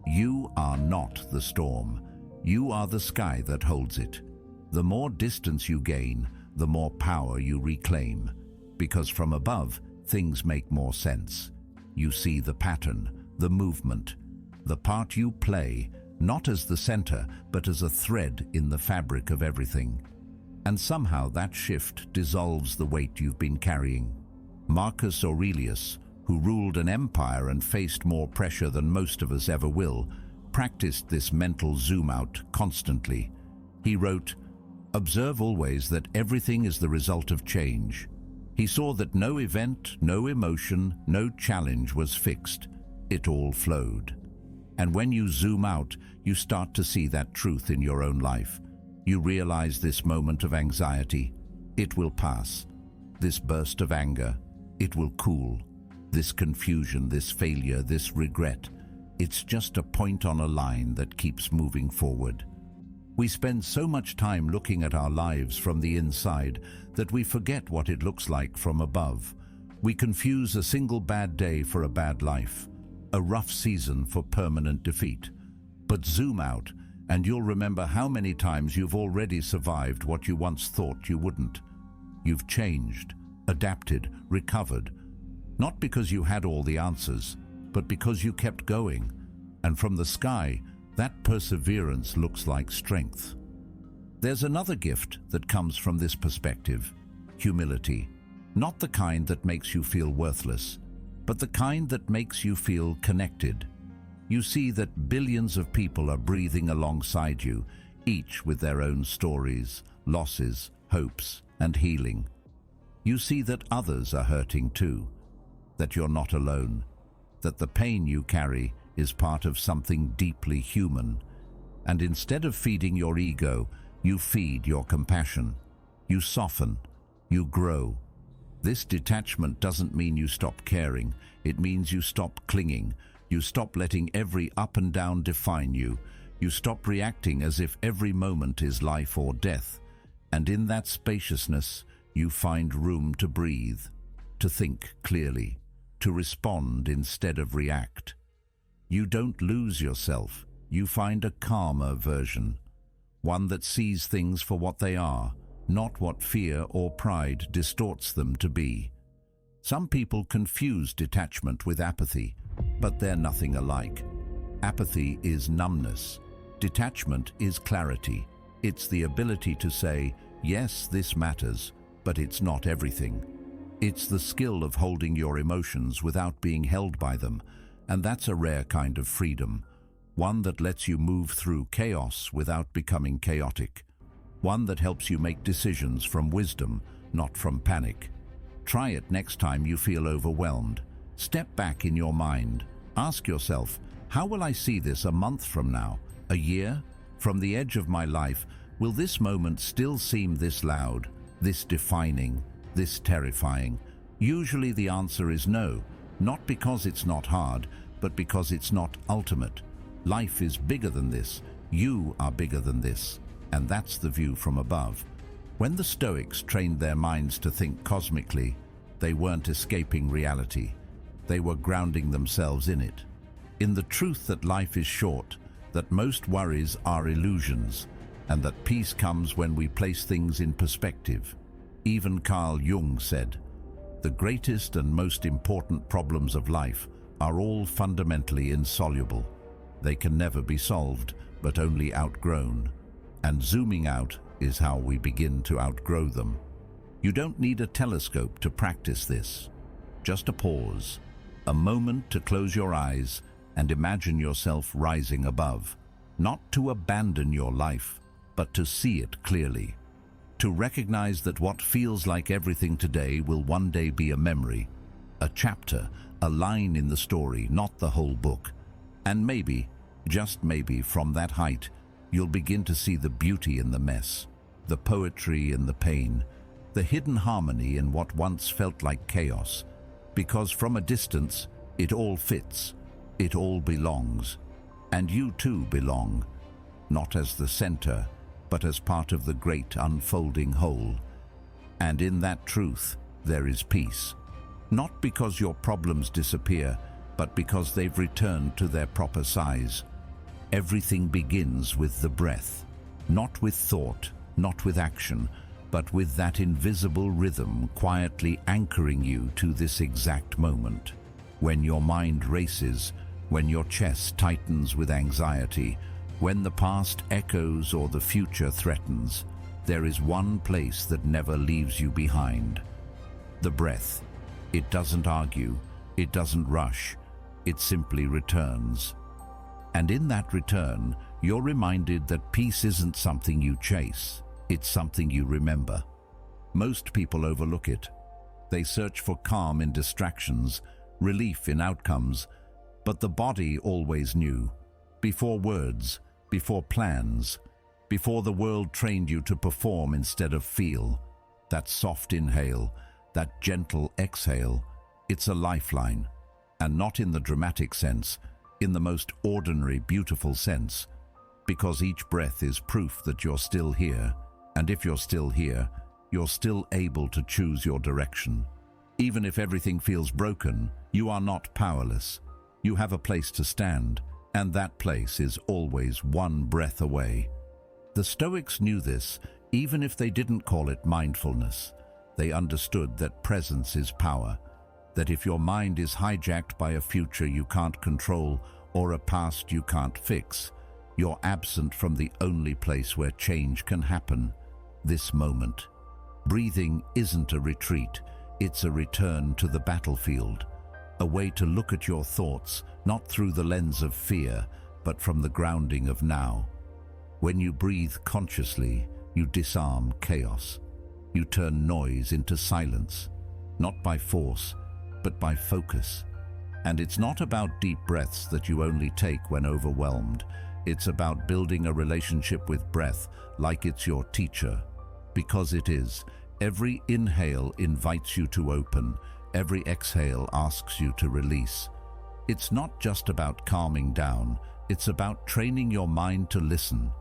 You are not the storm. You are the sky that holds it. The more distance you gain, the more power you reclaim. Because from above, things make more sense. You see the pattern, the movement, the part you play, not as the center, but as a thread in the fabric of everything. And somehow that shift dissolves the weight you've been carrying. Marcus Aurelius, who ruled an empire and faced more pressure than most of us ever will, practiced this mental zoom-out constantly. He wrote, "Observe always that everything is the result of change." He saw that no event, no emotion, no challenge was fixed. It all flowed. And when you zoom out, you start to see that truth in your own life. You realize this moment of anxiety, it will pass. This burst of anger, it will cool. This confusion, this failure, this regret, it's just a point on a line that keeps moving forward. We spend so much time looking at our lives from the inside that we forget what it looks like from above. We confuse a single bad day for a bad life, a rough season for permanent defeat. But zoom out, and you'll remember how many times you've already survived what you once thought you wouldn't. You've changed, adapted, recovered, not because you had all the answers, but because you kept going. And from the sky, that perseverance looks like strength. There's another gift that comes from this perspective: humility. Not the kind that makes you feel worthless, but the kind that makes you feel connected. You see that billions of people are breathing alongside you, each with their own stories, losses, hopes, and healing. You see that others are hurting too, that you're not alone, that the pain you carry is part of something deeply human. And instead of feeding your ego, you feed your compassion. You soften, you grow. This detachment doesn't mean you stop caring. It means you stop clinging. You stop letting every up and down define you. You stop reacting as if every moment is life or death. And in that spaciousness, you find room to breathe, to think clearly, to respond instead of react. You don't lose yourself. You find a calmer version, one that sees things for what they are, not what fear or pride distorts them to be. Some people confuse detachment with apathy, but they're nothing alike. Apathy is numbness. Detachment is clarity. It's the ability to say, yes, this matters, but it's not everything. It's the skill of holding your emotions without being held by them, and that's a rare kind of freedom, one that lets you move through chaos without becoming chaotic, one that helps you make decisions from wisdom, not from panic. Try it next time you feel overwhelmed. Step back in your mind. Ask yourself, how will I see this a month from now, a year? From the edge of my life, will this moment still seem this loud, this defining, this terrifying? Usually the answer is no, not because it's not hard, but because it's not ultimate. Life is bigger than this. You are bigger than this. And that's the view from above. When the Stoics trained their minds to think cosmically, they weren't escaping reality. They were grounding themselves in it, in the truth that life is short, that most worries are illusions, and that peace comes when we place things in perspective. Even Carl Jung said, "The greatest and most important problems of life are all fundamentally insoluble. They can never be solved, but only outgrown. And zooming out is how we begin to outgrow them." You don't need a telescope to practice this. Just a pause, a moment to close your eyes and imagine yourself rising above, not to abandon your life, but to see it clearly. To recognize that what feels like everything today will one day be a memory, a chapter, a line in the story, not the whole book. And maybe, just maybe, from that height, you'll begin to see the beauty in the mess, the poetry in the pain, the hidden harmony in what once felt like chaos. Because from a distance, it all fits, it all belongs. And you too belong, not as the center, but as part of the great unfolding whole. And in that truth, there is peace. Not because your problems disappear, but because they've returned to their proper size. Everything begins with the breath, not with thought, not with action, but with that invisible rhythm quietly anchoring you to this exact moment. When your mind races, when your chest tightens with anxiety, when the past echoes or the future threatens, there is one place that never leaves you behind. The breath. It doesn't argue, it doesn't rush, it simply returns. And in that return, you're reminded that peace isn't something you chase, it's something you remember. Most people overlook it. They search for calm in distractions, relief in outcomes, but the body always knew. Before words, before plans, before the world trained you to perform instead of feel. That soft inhale, that gentle exhale, it's a lifeline. And not in the dramatic sense, in the most ordinary, beautiful sense. Because each breath is proof that you're still here. And if you're still here, you're still able to choose your direction. Even if everything feels broken, you are not powerless. You have a place to stand, and that place is always one breath away. The Stoics knew this, even if they didn't call it mindfulness. They understood that presence is power, that if your mind is hijacked by a future you can't control or a past you can't fix, you're absent from the only place where change can happen, this moment. Breathing isn't a retreat, it's a return to the battlefield, a way to look at your thoughts, not through the lens of fear, but from the grounding of now. When you breathe consciously, you disarm chaos. You turn noise into silence, not by force, but by focus. And it's not about deep breaths that you only take when overwhelmed. It's about building a relationship with breath like it's your teacher. Because it is. Every inhale invites you to open. Every exhale asks you to release. It's not just about calming down. It's about training your mind to listen,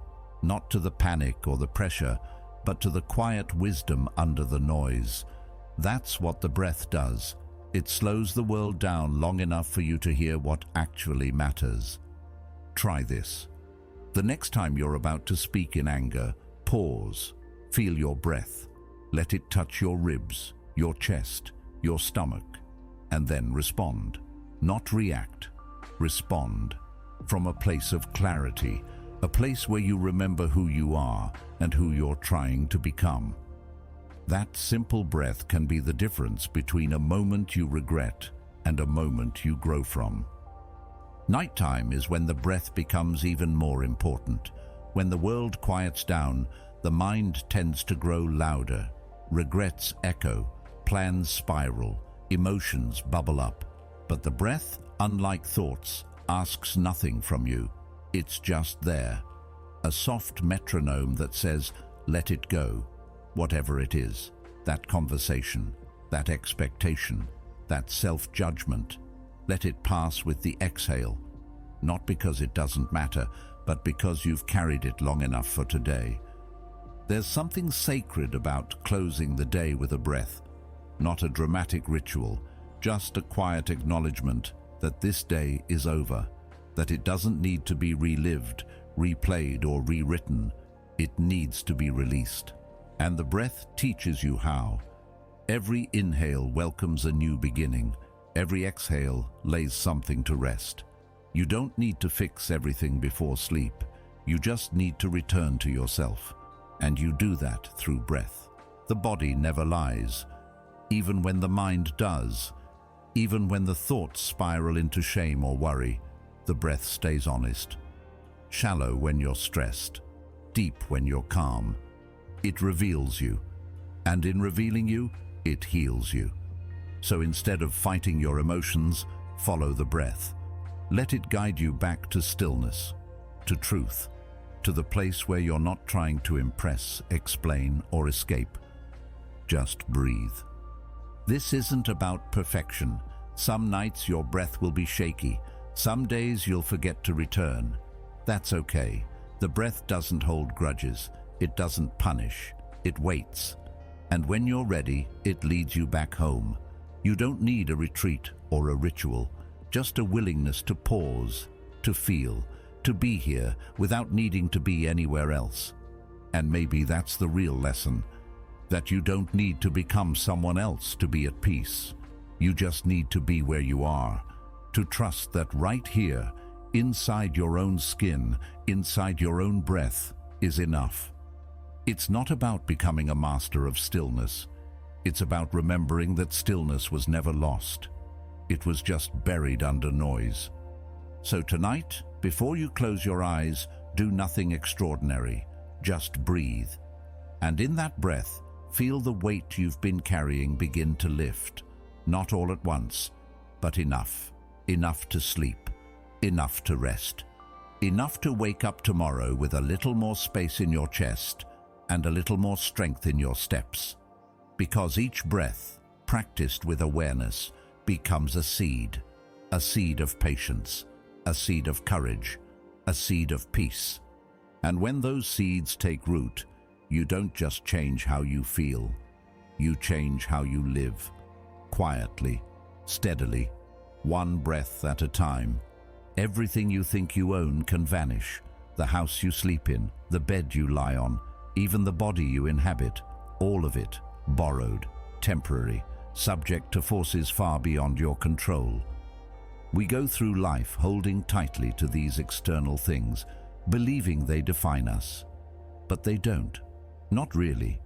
not to the panic or the pressure, but to the quiet wisdom under the noise. That's what the breath does. It slows the world down long enough for you to hear what actually matters. Try this. The next time you're about to speak in anger, pause. Feel your breath. Let it touch your ribs, your chest, your stomach, and then respond. Not react. Respond. From a place of clarity, a place where you remember who you are and who you're trying to become. That simple breath can be the difference between a moment you regret and a moment you grow from. Nighttime is when the breath becomes even more important. When the world quiets down, the mind tends to grow louder. Regrets echo, plans spiral, emotions bubble up. But the breath, unlike thoughts, asks nothing from you. It's just there. A soft metronome that says, let it go. Whatever it is, that conversation, that expectation, that self-judgment, let it pass with the exhale. Not because it doesn't matter, but because you've carried it long enough for today. There's something sacred about closing the day with a breath, not a dramatic ritual, just a quiet acknowledgement that this day is over, that it doesn't need to be relived, replayed, or rewritten. It needs to be released. And the breath teaches you how. Every inhale welcomes a new beginning. Every exhale lays something to rest. You don't need to fix everything before sleep. You just need to return to yourself. And you do that through breath. The body never lies, even when the mind does. Even when the thoughts spiral into shame or worry, the breath stays honest. Shallow when you're stressed, deep when you're calm. It reveals you, and in revealing you, it heals you. So instead of fighting your emotions, follow the breath. Let it guide you back to stillness, to truth, to the place where you're not trying to impress, explain, or escape. Just breathe. This isn't about perfection. Some nights your breath will be shaky. Some days you'll forget to return. That's okay. The breath doesn't hold grudges. It doesn't punish. It waits. And when you're ready, it leads you back home. You don't need a retreat or a ritual, just a willingness to pause, to feel, to be here without needing to be anywhere else. And maybe that's the real lesson, that you don't need to become someone else to be at peace. You just need to be where you are, to trust that right here, inside your own skin, inside your own breath, is enough. It's not about becoming a master of stillness. It's about remembering that stillness was never lost. It was just buried under noise. So tonight, before you close your eyes, do nothing extraordinary. Just breathe. And in that breath, feel the weight you've been carrying begin to lift. Not all at once, but enough. Enough to sleep. Enough to rest. Enough to wake up tomorrow with a little more space in your chest and a little more strength in your steps. Because each breath, practiced with awareness, becomes a seed of patience, a seed of courage, a seed of peace. And when those seeds take root, you don't just change how you feel, you change how you live, quietly, steadily, one breath at a time. Everything you think you own can vanish, the house you sleep in, the bed you lie on, even the body you inhabit, all of it, borrowed, temporary, subject to forces far beyond your control. We go through life holding tightly to these external things, believing they define us. But they don't. Not really.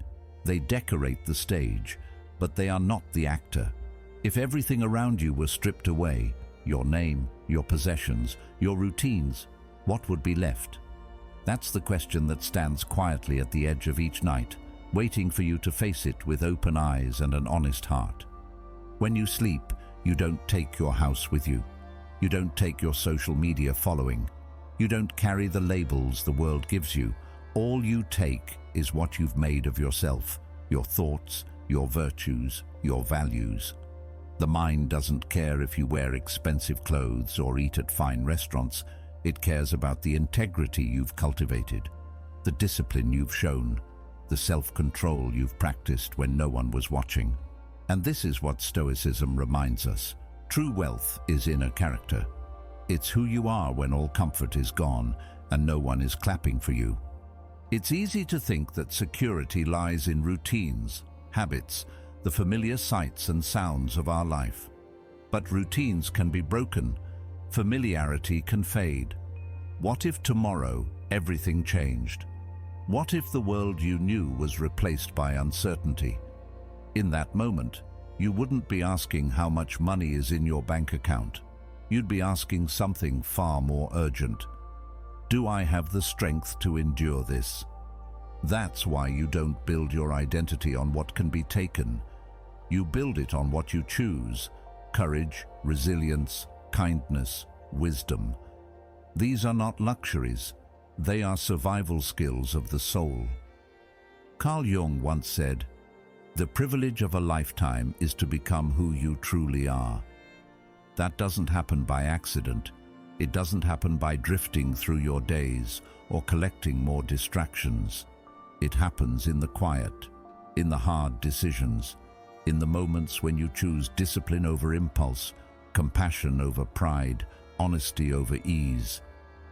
They decorate the stage, but they are not the actor. If everything around you were stripped away, your name, your possessions, your routines, what would be left? That's the question that stands quietly at the edge of each night, waiting for you to face it with open eyes and an honest heart. When you sleep, you don't take your house with you. You don't take your social media following. You don't carry the labels the world gives you. All you take is what you've made of yourself, your thoughts, your virtues, your values. The mind doesn't care if you wear expensive clothes or eat at fine restaurants. It cares about the integrity you've cultivated, the discipline you've shown, the self-control you've practiced when no one was watching. And this is what Stoicism reminds us. True wealth is inner character. It's who you are when all comfort is gone and no one is clapping for you. It's easy to think that security lies in routines, habits, the familiar sights and sounds of our life. But routines can be broken. Familiarity can fade. What if tomorrow everything changed? What if the world you knew was replaced by uncertainty? In that moment, you wouldn't be asking how much money is in your bank account. You'd be asking something far more urgent. Do I have the strength to endure this? That's why you don't build your identity on what can be taken. You build it on what you choose: courage, resilience, kindness, wisdom. These are not luxuries. They are survival skills of the soul. Carl Jung once said, "The privilege of a lifetime is to become who you truly are." That doesn't happen by accident. It doesn't happen by drifting through your days or collecting more distractions. It happens in the quiet, in the hard decisions, in the moments when you choose discipline over impulse, compassion over pride, honesty over ease.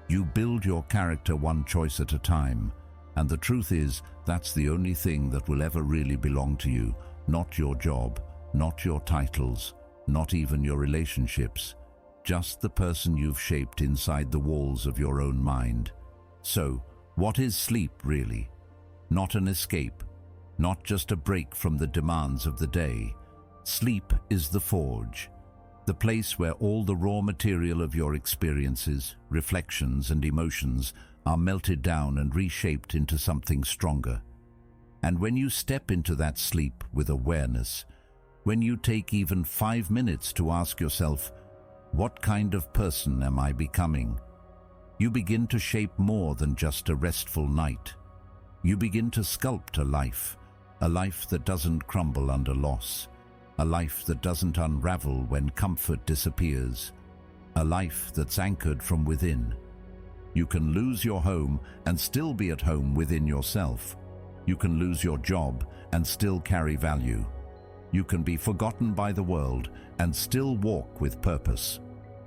You build your character one choice at a time, and the truth is, that's the only thing that will ever really belong to you, not your job, not your titles, not even your relationships, just the person you've shaped inside the walls of your own mind. So, what is sleep really? Not an escape, not just a break from the demands of the day. Sleep is the forge, the place where all the raw material of your experiences, reflections, and emotions are melted down and reshaped into something stronger. And when you step into that sleep with awareness, when you take even 5 minutes to ask yourself, what kind of person am I becoming? You begin to shape more than just a restful night. You begin to sculpt a life that doesn't crumble under loss, a life that doesn't unravel when comfort disappears, a life that's anchored from within. You can lose your home and still be at home within yourself. You can lose your job and still carry value. You can be forgotten by the world and still walk with purpose.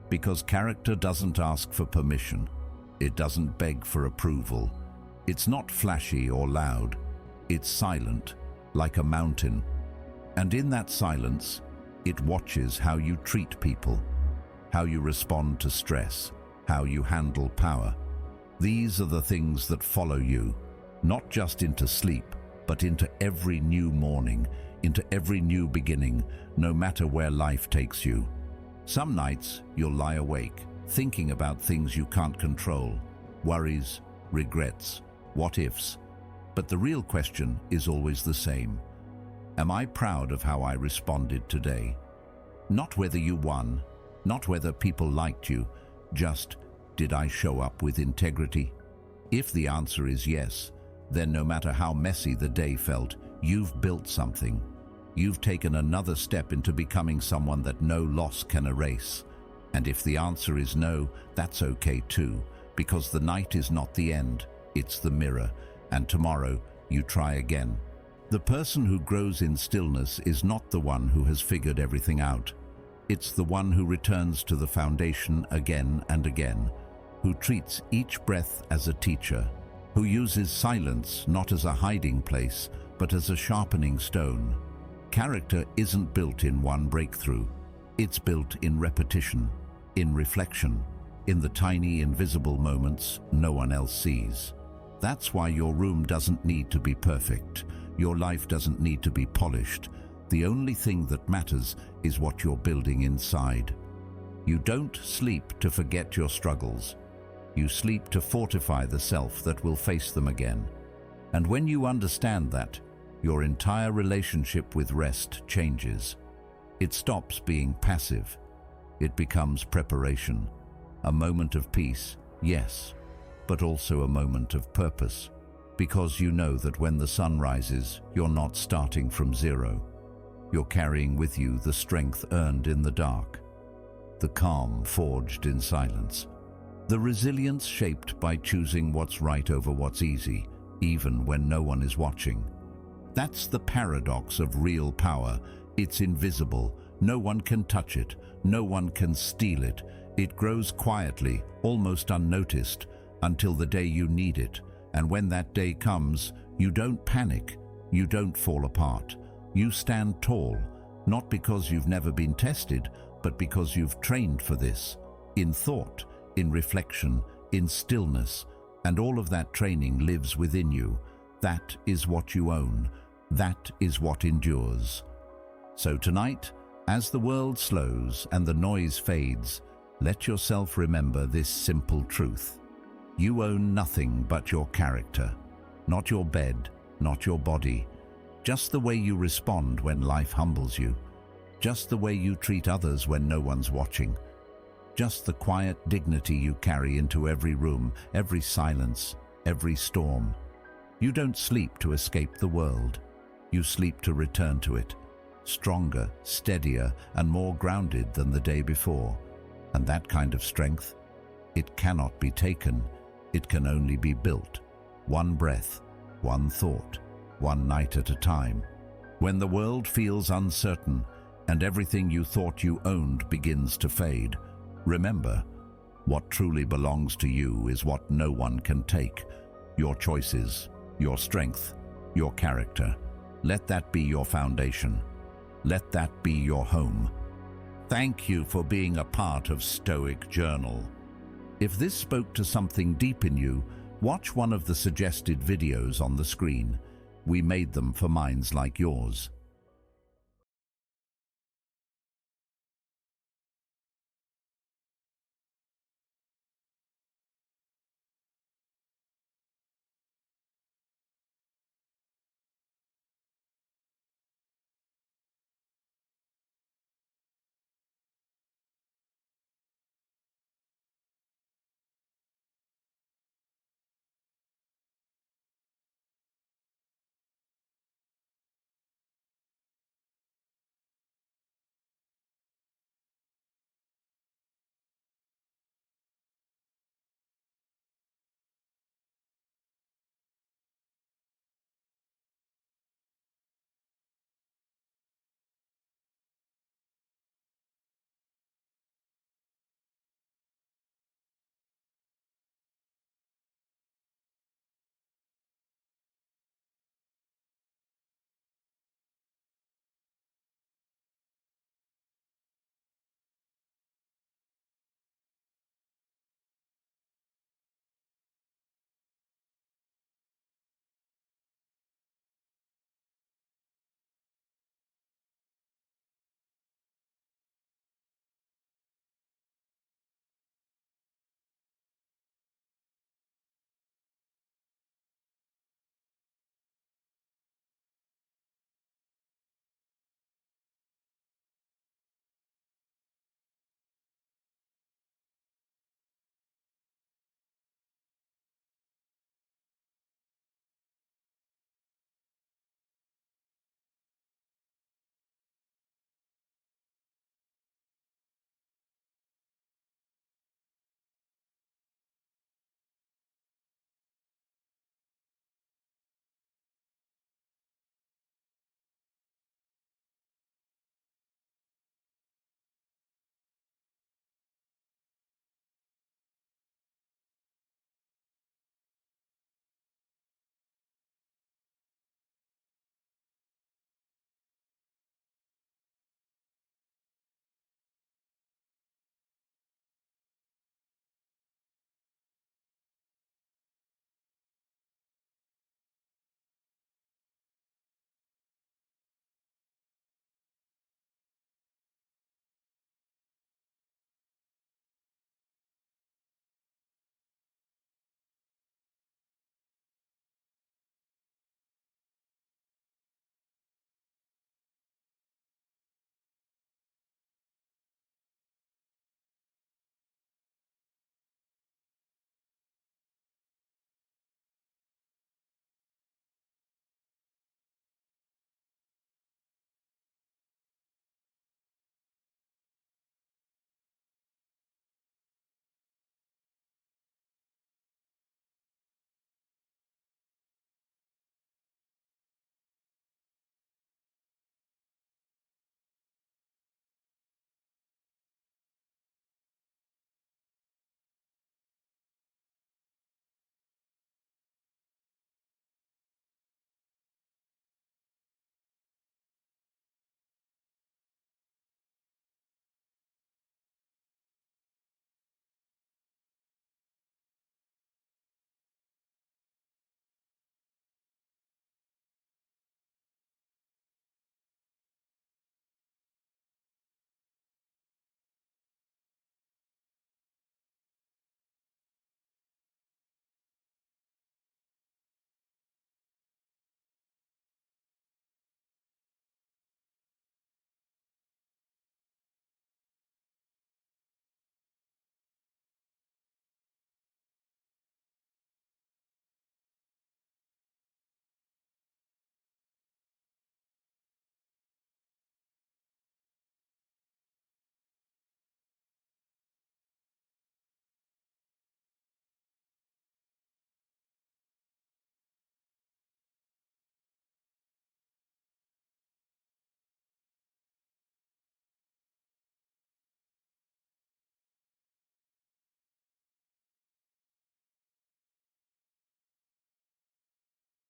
Because character doesn't ask for permission. It doesn't beg for approval. It's not flashy or loud. It's silent, like a mountain. And in that silence, it watches how you treat people, how you respond to stress, how you handle power. These are the things that follow you, not just into sleep, but into every new morning, into every new beginning, no matter where life takes you. Some nights you'll lie awake, thinking about things you can't control, worries, regrets, what-ifs. But the real question is always the same. Am I proud of how I responded today? Not whether you won, not whether people liked you, just did I show up with integrity? If the answer is yes, then no matter how messy the day felt, you've built something. You've taken another step into becoming someone that no loss can erase. And if the answer is no, that's okay too, because the night is not the end, it's the mirror, and tomorrow you try again. The person who grows in stillness is not the one who has figured everything out. It's the one who returns to the foundation again and again, who treats each breath as a teacher, who uses silence not as a hiding place, but as a sharpening stone. Character isn't built in one breakthrough. It's built in repetition, in reflection, in the tiny invisible moments no one else sees. That's why your room doesn't need to be perfect. Your life doesn't need to be polished. The only thing that matters is what you're building inside. You don't sleep to forget your struggles. You sleep to fortify the self that will face them again. And when you understand that, your entire relationship with rest changes. It stops being passive. It becomes preparation. A moment of peace, yes, but also a moment of purpose. Because you know that when the sun rises, you're not starting from zero. You're carrying with you the strength earned in the dark, the calm forged in silence, the resilience shaped by choosing what's right over what's easy, even when no one is watching. That's the paradox of real power. It's invisible. No one can touch it. No one can steal it. It grows quietly, almost unnoticed, until the day you need it. And when that day comes, you don't panic. You don't fall apart. You stand tall, not because you've never been tested, but because you've trained for this, in thought, in reflection, in stillness, and all of that training lives within you. That is what you own. That is what endures. So tonight, as the world slows and the noise fades, let yourself remember this simple truth. You own nothing but your character, not your bed, not your body, just the way you respond when life humbles you, just the way you treat others when no one's watching, just the quiet dignity you carry into every room, every silence, every storm. You don't sleep to escape the world. You sleep to return to it, stronger, steadier, and more grounded than the day before. And that kind of strength, it cannot be taken. It can only be built. One breath, one thought, one night at a time. When the world feels uncertain and everything you thought you owned begins to fade, remember, what truly belongs to you is what no one can take. Your choices, your strength, your character. Let that be your foundation. Let that be your home. Thank you for being a part of Stoic Journal. If this spoke to something deep in you, watch one of the suggested videos on the screen. We made them for minds like yours.